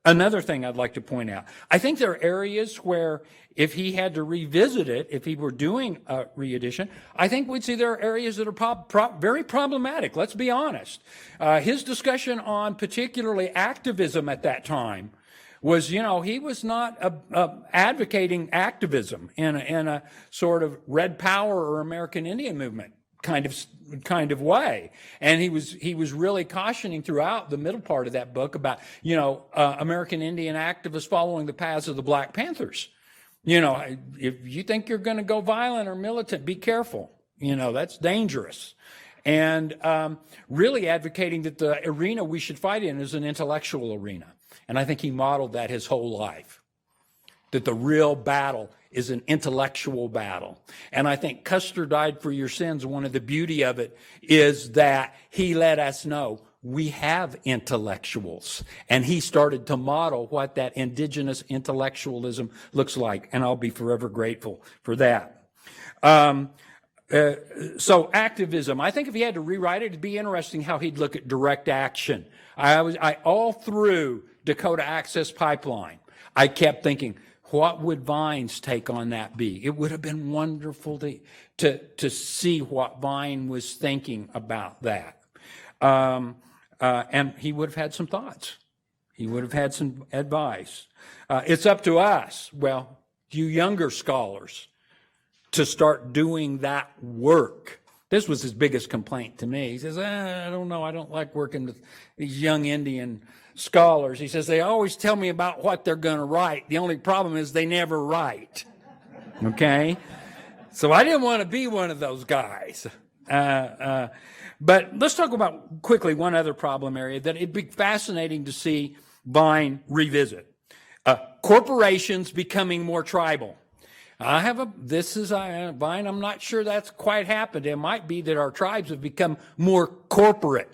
another thing I'd like to point out. I think there are areas where, if he had to revisit it, if he were doing a re-edition, I think we'd see there are areas that are very problematic. Let's be honest. His discussion on particularly activism at that time was, he was not advocating activism in a sort of Red Power or American Indian movement kind of way. And he was really cautioning throughout the middle part of that book about, American Indian activists following the paths of the Black Panthers. If you think you're going to go violent or militant, be careful. That's dangerous. And really advocating that the arena we should fight in is an intellectual arena. And I think he modeled that his whole life, that the real battle is an intellectual battle. And I think Custer Died for Your Sins, one of the beauty of it is that he let us know we have intellectuals. And he started to model what that indigenous intellectualism looks like. And I'll be forever grateful for that. So activism, I think if he had to rewrite it, it'd be interesting how he'd look at direct action. I all through Dakota Access Pipeline, I kept thinking, what would Vine's take on that be? It would have been wonderful to see what Vine was thinking about that. And he would have had some thoughts. He would have had some advice. It's up to us, you younger scholars, to start doing that work. This was his biggest complaint to me. He says, I don't know, I don't like working with these young Indian scholars. He says, they always tell me about what they're going to write. The only problem is they never write. Okay? So I didn't want to be one of those guys. But let's talk about quickly one other problem area that it'd be fascinating to see Vine revisit. Corporations becoming more tribal. Vine, I'm not sure that's quite happened. It might be that our tribes have become more corporate.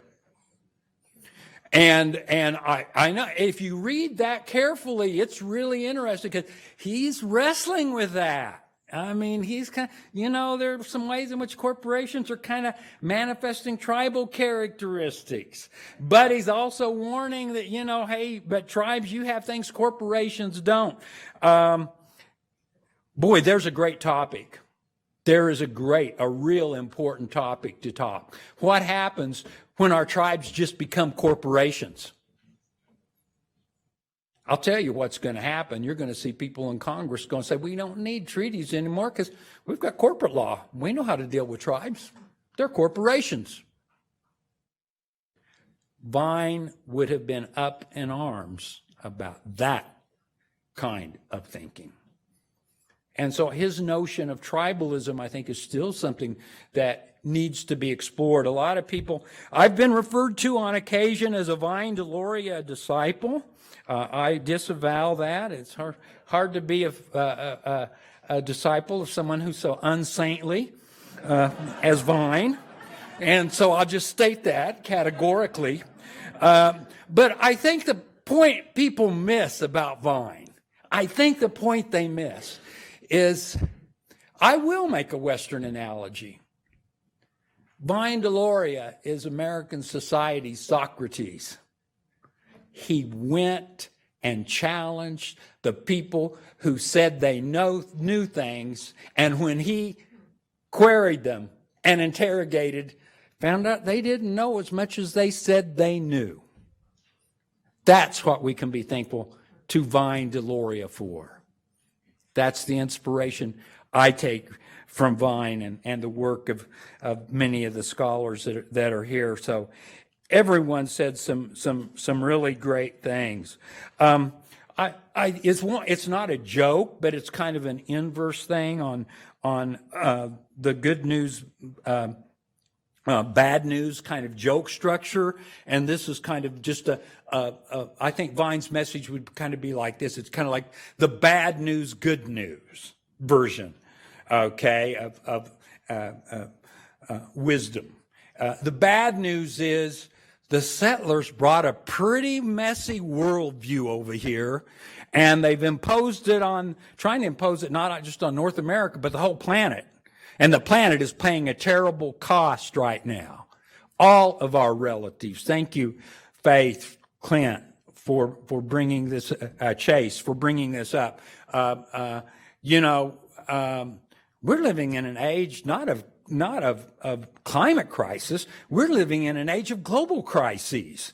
And I know if you read that carefully, it's really interesting because he's wrestling with that. I mean, he's kind of, there are some ways in which corporations are kind of manifesting tribal characteristics. But he's also warning that, hey, but tribes, you have things corporations don't. Boy, there's a great topic. There is a real important topic to talk. What happens when our tribes just become corporations? I'll tell you what's going to happen. You're going to see people in Congress going to say, we don't need treaties anymore because we've got corporate law. We know how to deal with tribes. They're corporations. Vine would have been up in arms about that kind of thinking. And so his notion of tribalism, I think, is still something that needs to be explored. A lot of people, I've been referred to on occasion as a Vine Deloria disciple. I disavow that. It's hard to be a disciple of someone who's so unsaintly as Vine. And so I'll just state that categorically. But I think the point people miss about Vine, I think the point they miss is, I will make a Western analogy. Vine Deloria is American society's Socrates. He went and challenged the people who said they knew things, and when he queried them and interrogated, found out they didn't know as much as they said they knew. That's what we can be thankful to Vine Deloria for. That's the inspiration I take from Vine and the work of many of the scholars that are here. So everyone said some really great things. It's not a joke, but it's kind of an inverse thing on the good news, bad news kind of joke structure. And this is kind of just I think Vine's message would kind of be like this. It's kind of like the bad news, good news version, okay, of wisdom. The bad news is the settlers brought a pretty messy worldview over here, and they've trying to impose it not just on North America, but the whole planet. And the planet is paying a terrible cost right now. All of our relatives. Thank you, Faith, Clint, for bringing this, Chase, for bringing this up. We're living in an age not of climate crisis. We're living in an age of global crises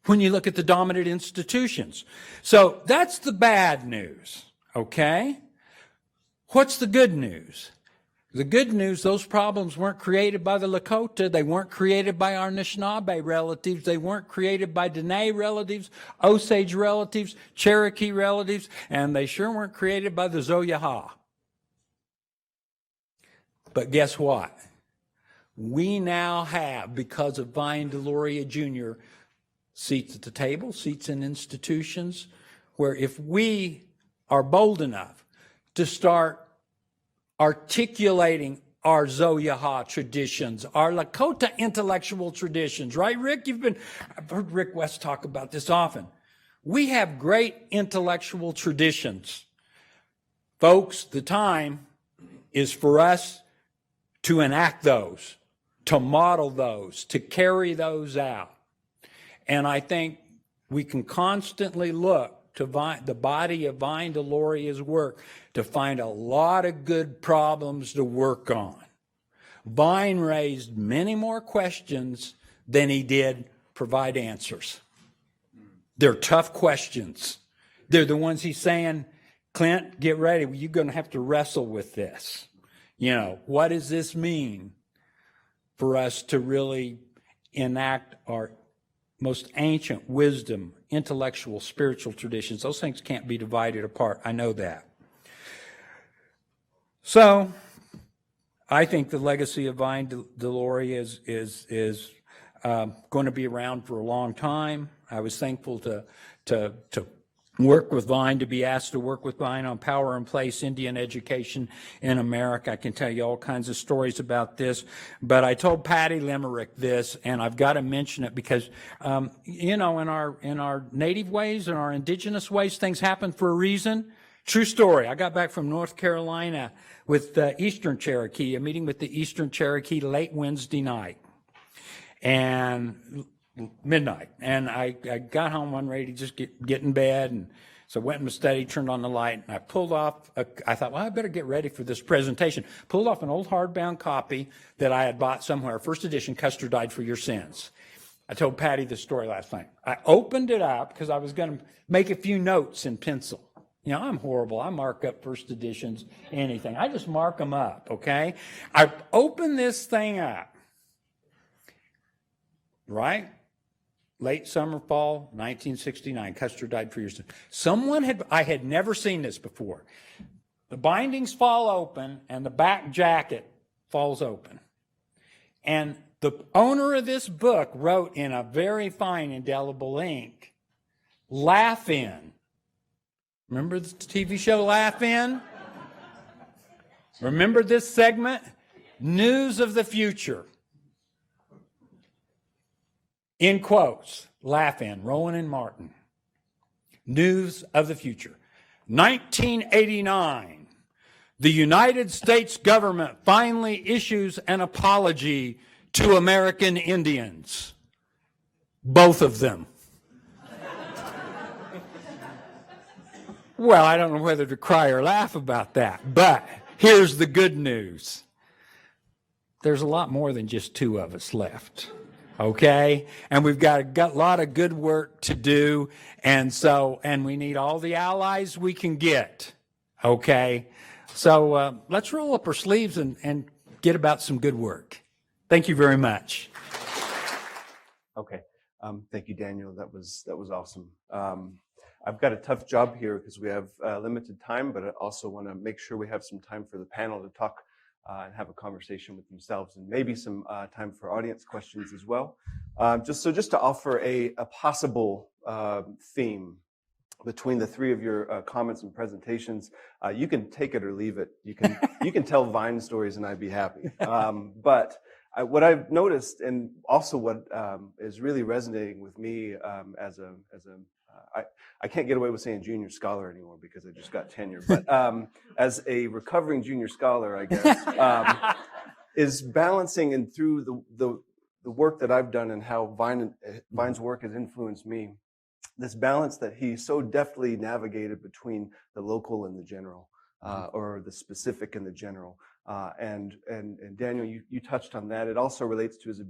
when you look at the dominant institutions. So that's the bad news, okay? What's the good news? The good news, those problems weren't created by the Lakota. They weren't created by our Anishinaabe relatives. They weren't created by Dene relatives, Osage relatives, Cherokee relatives, and they sure weren't created by the Zoyaha. But guess what? We now have, because of Vine Deloria Jr., seats at the table, seats in institutions, where if we are bold enough to start articulating our Zoyaha traditions, our Lakota intellectual traditions, right, Rick? I've heard Rick West talk about this often. We have great intellectual traditions. Folks, the time is for us to enact those, to model those, to carry those out. And I think we can constantly look to the body of Vine Deloria's work to find a lot of good problems to work on. Vine raised many more questions than he did provide answers. They're tough questions. They're the ones he's saying, Clint, get ready. You're going to have to wrestle with this. What does this mean for us to really enact our most ancient wisdom, intellectual, spiritual traditions? Those things can't be divided apart. I know that. So I think the legacy of Vine Deloria is going to be around for a long time. I was thankful to work with Vine, to be asked to work with Vine on Power and Place Indian Education in America. I can tell you all kinds of stories about this, but I told Patty Limerick this, and I've got to mention it because, in our native ways, in our indigenous ways, things happen for a reason. True story. I got back from North Carolina with the Eastern Cherokee, a meeting with the Eastern Cherokee late Wednesday night. And midnight, and I got home one ready to just get in bed, and so I went in my study, turned on the light, and I pulled off, I thought, well, I better get ready for this presentation. Pulled off an old hardbound copy that I had bought somewhere, first edition, Custer Died for Your Sins. I told Patty this story last night. I opened it up because I was going to make a few notes in pencil. I'm horrible. I mark up first editions, anything. I just mark them up, okay? I opened this thing up, right? Late summer, fall, 1969, Custer Died for Your Sins. I had never seen this before. The bindings fall open and the back jacket falls open. And the owner of this book wrote in a very fine indelible ink, "Laugh In." Remember the TV show Laugh In? Remember this segment? News of the future. In quotes, Laugh In, Rowan and Martin. News of the future. 1989, the United States government finally issues an apology to American Indians. Both of them. Well, I don't know whether to cry or laugh about that, but here's the good news. There's a lot more than just two of us left. Okay? And we've got a lot of good work to do. And we need all the allies we can get. Okay? So let's roll up our sleeves and get about some good work. Thank you very much. Okay. Thank you, Daniel. That was awesome. I've got a tough job here because we have limited time, but I also want to make sure we have some time for the panel to talk and have a conversation with themselves, and maybe some time for audience questions as well. Just to offer a possible theme between the three of your comments and presentations, you can take it or leave it. You can tell Vine stories, and I'd be happy. But what I've noticed, and also what is really resonating with me I can't get away with saying junior scholar anymore because I just got tenure, but as a recovering junior scholar, I guess, is balancing, and through the work that I've done and how Vine's work has influenced me, this balance that he so deftly navigated between the local and the general, or the specific and the general. And Daniel, you touched on that. It also relates to his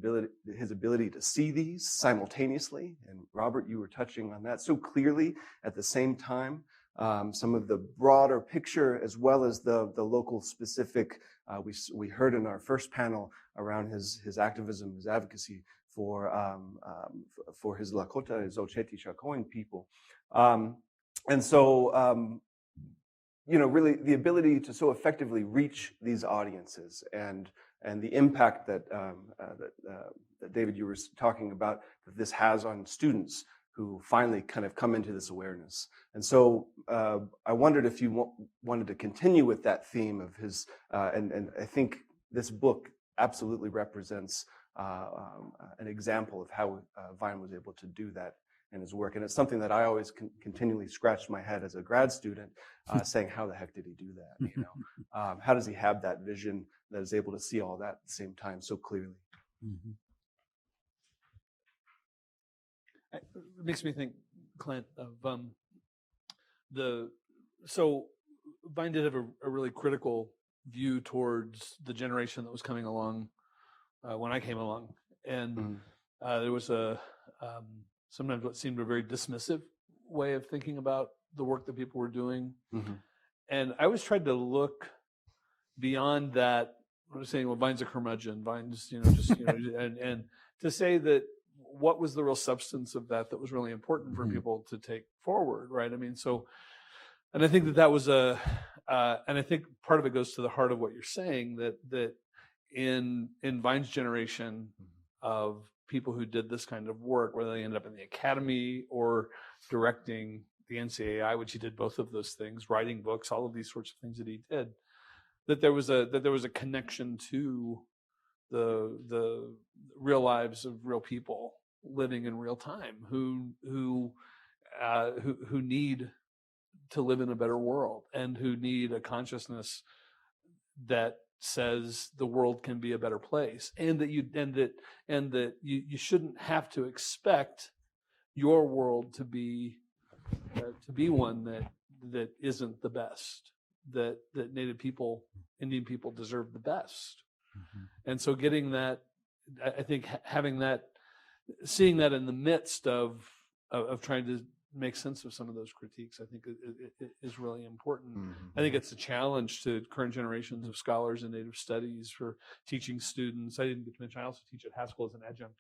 ability to see these simultaneously. And Robert, you were touching on that so clearly at the same time. Some of the broader picture as well as the local specific. We heard in our first panel around his activism, his advocacy for his Lakota, his Ocheti Shakoan people. And so, really the ability to so effectively reach these audiences and the impact that David, you were talking about, that this has on students who finally kind of come into this awareness. And so I wondered if you wanted to continue with that theme of his, and I think this book absolutely represents an example of how Vine was able to do that in his work. And it's something that I always continually scratched my head as a grad student, saying, how the heck did he do that? How does he have that vision that is able to see all that at the same time so clearly? Mm-hmm. It makes me think, Clint, of so Vine did have a really critical view towards the generation that was coming along when I came along, and there was sometimes what seemed a very dismissive way of thinking about the work that people were doing, and I always tried to look beyond that. I was saying, well, Vine's a curmudgeon. Vine's, and to say that what was the real substance of that was really important for people to take forward, right? I mean, so, and I think that was and I think part of it goes to the heart of what you're saying, that in Vine's generation of people who did this kind of work, whether they ended up in the academy or directing the NCAI, which he did both of those things, writing books, all of these sorts of things that he did, that there was a connection to the real lives of real people living in real time who need to live in a better world and who need a consciousness that says the world can be a better place, and that you shouldn't have to expect your world to be one that isn't the best, that Native people, Indian people deserve the best. And so getting that, I think having that, seeing that in the midst of trying to make sense of some of those critiques, I think is really important. I think it's a challenge to current generations of scholars in Native studies for teaching students. I didn't get to mention, I also teach at Haskell as an adjunct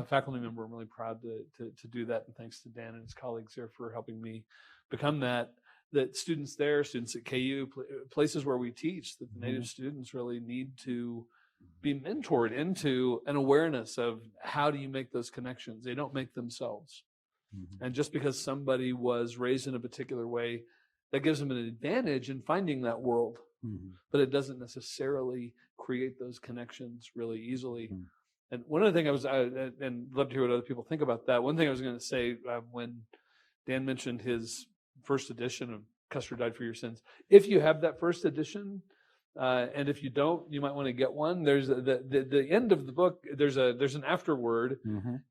faculty member. I'm really proud to do that, and thanks to Dan and his colleagues there for helping me become that students there, students at KU, places where we teach, that the Native students really need to be mentored into an awareness of how do you make those connections. They don't make themselves. And just because somebody was raised in a particular way, that gives them an advantage in finding that world, but it doesn't necessarily create those connections really easily. And one of the things and love to hear what other people think about that. One thing I was going to say when Dan mentioned his first edition of Custer Died for Your Sins, if you have that first edition, and if you don't, you might want to get one. There's the end of the book. There's an afterword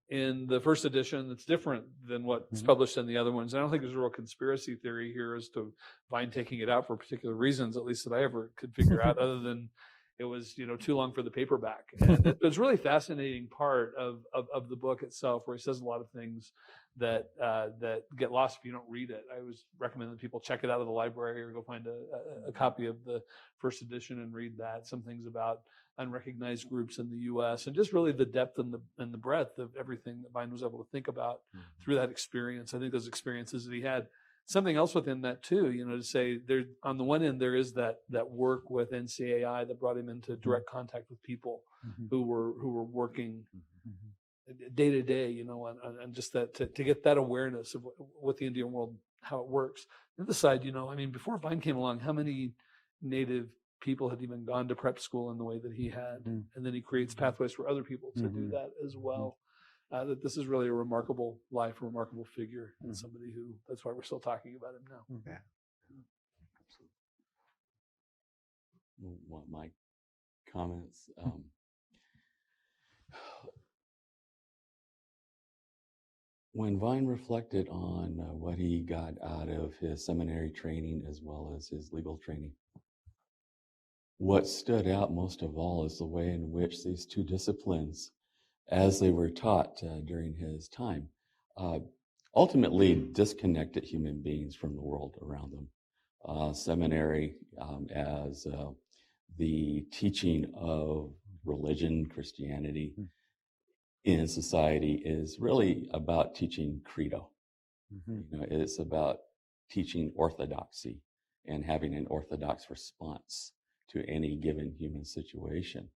in the first edition that's different than what's published in the other ones. I don't think there's a real conspiracy theory here as to Vine taking it out for particular reasons, at least that I ever could figure out, other than it was too long for the paperback. And it was a really fascinating part of the book itself, where he says a lot of things that get lost if you don't read it. I always recommend that people check it out of the library or go find a copy of the first edition and read that. Some things about unrecognized groups in the U.S. and just really the depth and the breadth of everything that Vine was able to think about through that experience. I think those experiences that he had. Something else within that too, to say there, on the one end, there is that work with NCAI that brought him into direct contact with people who were working day to day, and just that to get that awareness of what the Indian world, how it works. The other side, before Vine came along, how many Native people had even gone to prep school in the way that he had. And then he creates pathways for other people to do that as well. That this is really a remarkable life, a remarkable figure, and somebody who, that's why we're still talking about him now. Yeah. Want my comments? When Vine reflected on what he got out of his seminary training as well as his legal training, what stood out most of all is the way in which these two disciplines, as they were taught during his time, ultimately disconnected human beings from the world around them. Seminary as the teaching of religion, Christianity in society is really about teaching credo. You know, it's about teaching orthodoxy and having an orthodox response to any given human situation.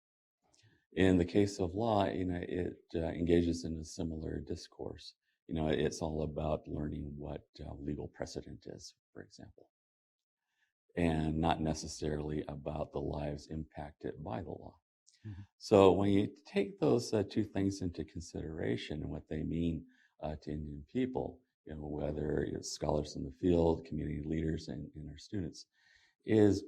In the case of law, you know, it engages in a similar discourse. You know, it's all about learning what legal precedent is, for example, and not necessarily about the lives impacted by the law. So when you take those two things into consideration and what they mean to Indian people, you know, whether it's scholars in the field, community leaders, and our students, is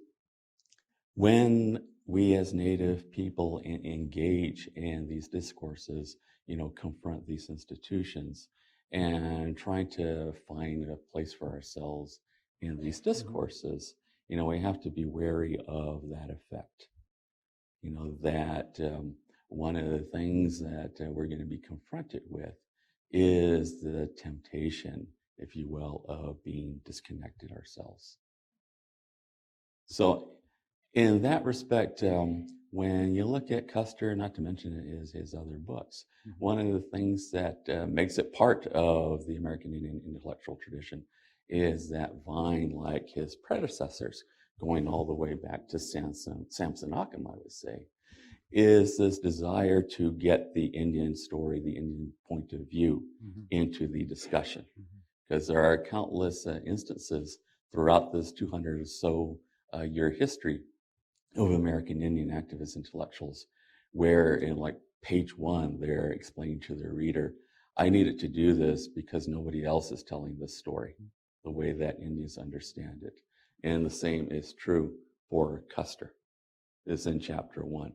when we as Native people engage in these discourses, you know, confront these institutions and trying to find a place for ourselves in these discourses, you know, we have to be wary of that effect. You know, that one of the things that we're going to be confronted with is the temptation, if you will, of being disconnected ourselves. So in that respect, when you look at Custer, not to mention his other books, one of the things that makes it part of the American Indian intellectual tradition is that Vine, like his predecessors, going all the way back to Samson Occam, I would say, is this desire to get the Indian story, the Indian point of view into the discussion. Because there are countless instances throughout this 200 or so year history of American Indian activist intellectuals where in like page 1, they're explaining to their reader, I needed to do this because nobody else is telling this story the way that Indians understand it. And the same is true for Custer. It's in chapter 1.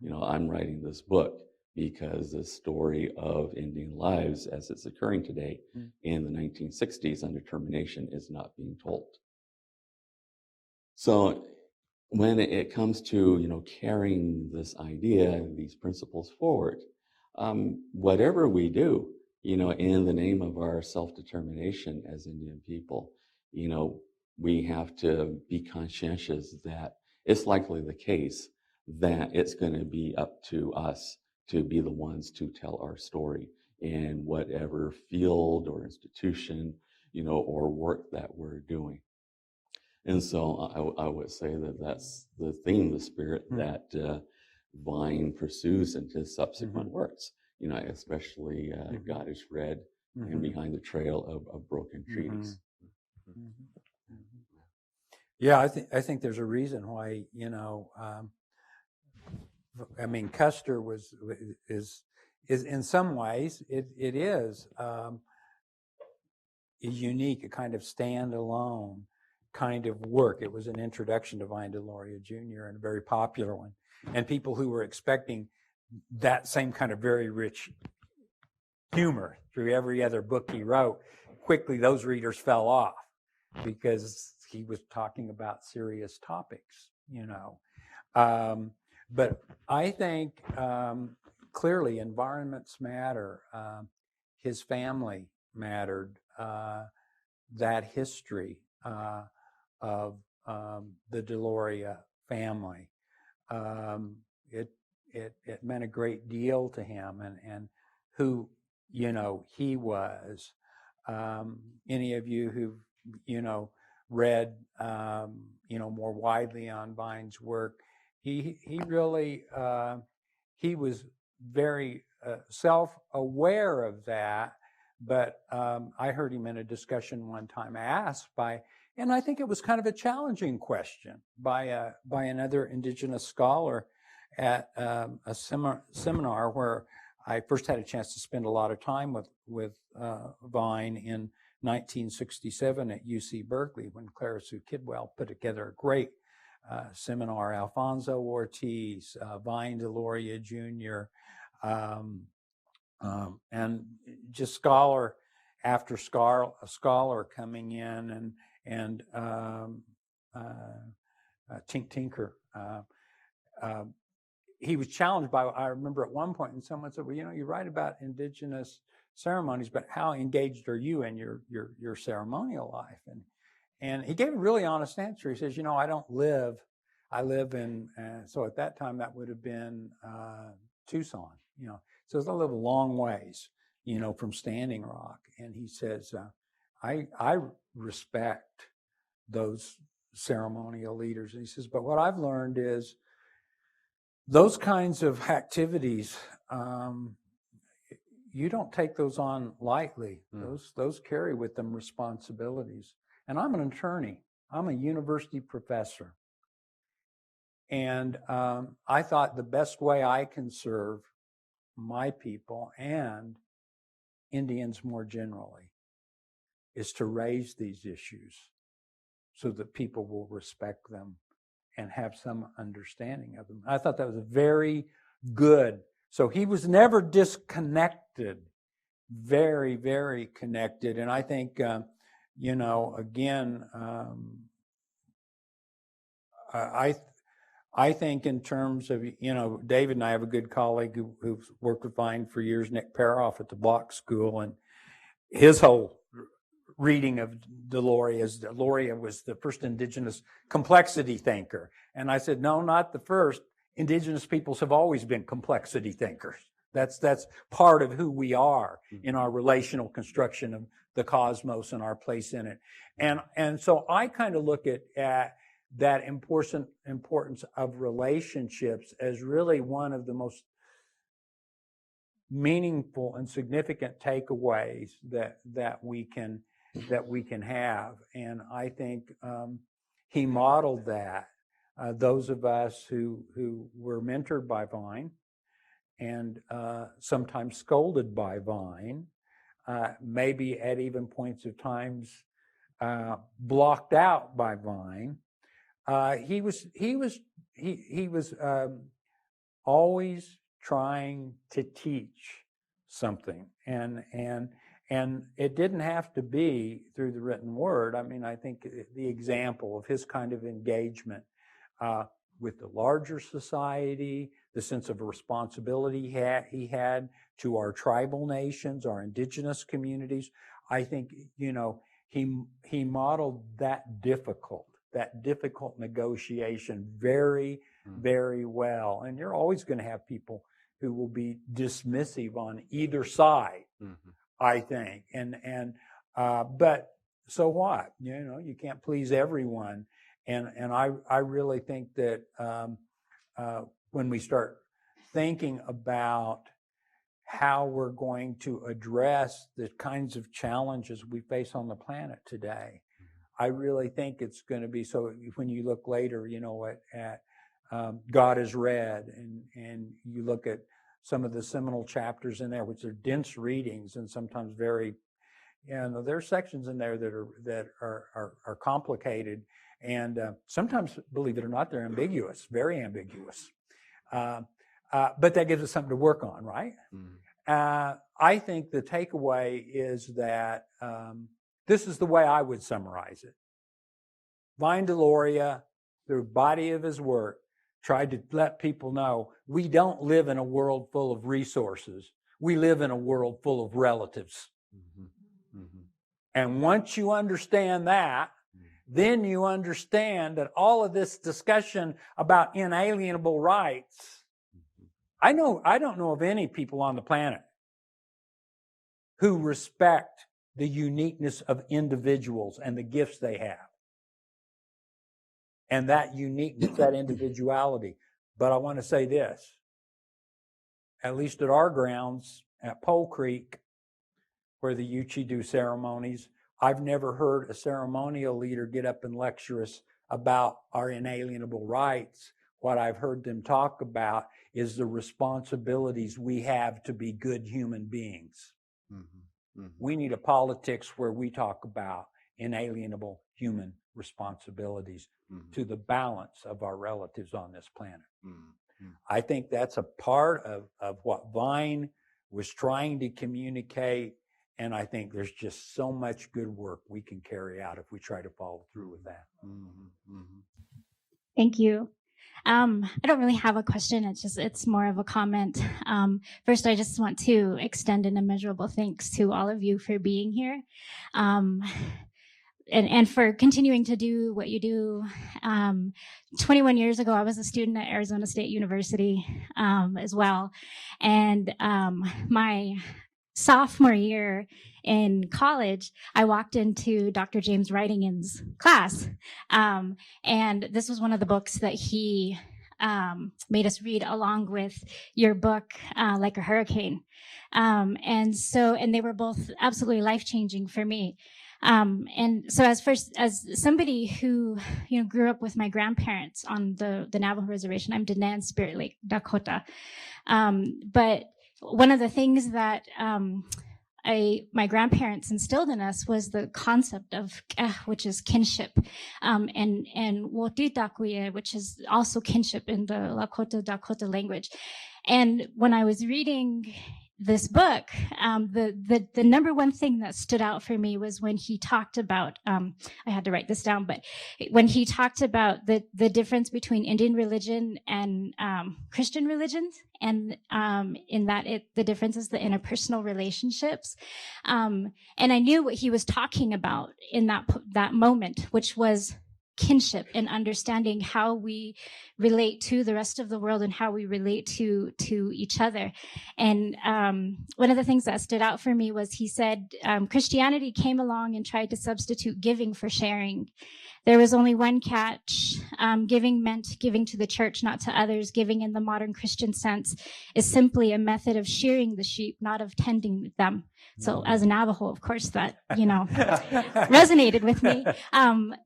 You know, I'm writing this book because the story of Indian lives as it's occurring today in the 1960s under termination is not being told. So when it comes to, you know, carrying this idea, these principles forward, whatever we do, you know, in the name of our self-determination as Indian people, you know, we have to be conscientious that it's likely the case that it's going to be up to us to be the ones to tell our story in whatever field or institution, you know, or work that we're doing. And so I would say that that's the theme, the spirit that Vine pursues in his subsequent works, you know, especially God is Red and Behind the Trail of Broken Treaties. Yeah, I think there's a reason why, you know, I mean, Custer is in some ways it is unique, a kind of standalone kind of work. It was an introduction to Vine Deloria Jr. and a very popular one, and people who were expecting that same kind of very rich humor through every other book he wrote, quickly those readers fell off because he was talking about serious topics, you know. But I think clearly environments matter. His family mattered. That history of the Deloria family, it meant a great deal to him, and who, you know, he was. Any of you who've, you know, read, you know, more widely on Vine's work, he really, he was very self-aware of that, but I heard him in a discussion one time asked by And I think it was kind of a challenging question by another indigenous scholar at a seminar where I first had a chance to spend a lot of time with Vine in 1967 at UC Berkeley when Clara Sue Kidwell put together a great seminar. Alfonso Ortiz, Vine Deloria Jr., and just scholar after scholar coming in and Tinker. He was challenged by, I remember at one point, and someone said, well, you write about indigenous ceremonies, but how engaged are you in your ceremonial life? And he gave a really honest answer. He says, I live in, so at that time that would have been Tucson, so I live a long ways, from Standing Rock. And he says, I respect those ceremonial leaders. And he says, but what I've learned is those kinds of activities, you don't take those on lightly. Those carry with them responsibilities. And I'm an attorney. I'm a university professor. And I thought the best way I can serve my people and Indians more generally is to raise these issues so that people will respect them and have some understanding of them. I thought that was very good. So he was never disconnected, very, very connected. And I think, again, I think in terms of, David and I have a good colleague who's worked with Vine for years, Nick Paroff at the Block School, and his whole reading of Deloria was the first indigenous complexity thinker. And I said, no, not the first. Indigenous peoples have always been complexity thinkers. That's part of who we are in our relational construction of the cosmos and our place in it. And so I kind of look at that importance of relationships as really one of the most meaningful and significant takeaways that we can have. And I think he modeled that. Those of us who were mentored by Vine and sometimes scolded by Vine, maybe at even points of times blocked out by Vine. He was always trying to teach something, and it didn't have to be through the written word. I mean, I think the example of his kind of engagement with the larger society, the sense of responsibility he had to our tribal nations, our indigenous communities, I think, he modeled that difficult negotiation very, very well. And you're always going to have people who will be dismissive on either side, I think. But so what? You can't please everyone. And I really think that when we start thinking about how we're going to address the kinds of challenges we face on the planet today, I really think it's going to be, so when you look later, at God is Red, and you look at some of the seminal chapters in there, which are dense readings and sometimes very, there are sections in there that are complicated, and sometimes, believe it or not, they're ambiguous, very ambiguous. But that gives us something to work on, right? I think the takeaway is that this is the way I would summarize it. Vine Deloria, the body of his work, tried to let people know we don't live in a world full of resources. We live in a world full of relatives. And once you understand that, then you understand that all of this discussion about inalienable rights, I don't know of any people on the planet who respect the uniqueness of individuals and the gifts they have. And that uniqueness, that individuality. But I want to say this, at least at our grounds at Pole Creek, where the Yuchi do ceremonies, I've never heard a ceremonial leader get up and lecture us about our inalienable rights. What I've heard them talk about is the responsibilities we have to be good human beings. We need a politics where we talk about inalienable human responsibilities to the balance of our relatives on this planet. I think that's a part of what Vine was trying to communicate, and I think there's just so much good work we can carry out if we try to follow through with that. Thank you. I don't really have a question. It's more of a comment. First, I just want to extend an immeasurable thanks to all of you for being here. And for continuing to do what you do. 21 years ago, I was a student at Arizona State University as well. And my sophomore year in college, I walked into Dr. James Writingin's class. And this was one of the books that he made us read along with your book, Like a Hurricane. And they were both absolutely life-changing for me. And so as somebody who, grew up with my grandparents on the Navajo reservation, I'm Diné Spirit Lake, Dakota. But one of the things that, my grandparents instilled in us was the concept of which is kinship, and wotitakuye, which is also kinship in the Lakota Dakota language. And when I was reading this book, the number one thing that stood out for me was when he talked about, I had to write this down, but when he talked about the difference between Indian religion and Christian religions, and in that the difference is the interpersonal relationships. And I knew what he was talking about in that moment, which was kinship and understanding how we relate to the rest of the world and how we relate to each other. And one of the things that stood out for me was he said, Christianity came along and tried to substitute giving for sharing. There was only one catch. Giving meant giving to the church, not to others. Giving in the modern Christian sense is simply a method of shearing the sheep, not of tending them. So as a Navajo, of course, that, resonated with me.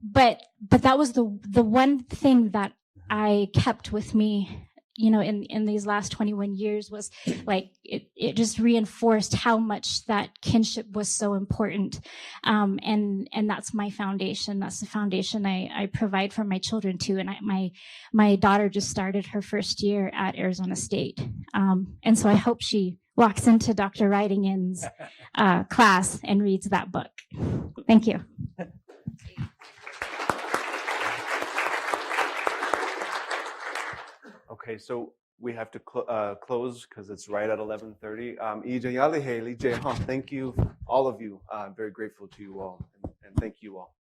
But that was the one thing that I kept with me, in these last 21 years was like, it just reinforced how much that kinship was so important. And that's my foundation. That's the foundation I provide for my children too. And my daughter just started her first year at Arizona State. And so I hope she walks into Dr. Writingin's class and reads that book. Thank you. Okay, so we have to close because it's right at 11:30. Thank you, all of you. I'm very grateful to you all, and thank you all.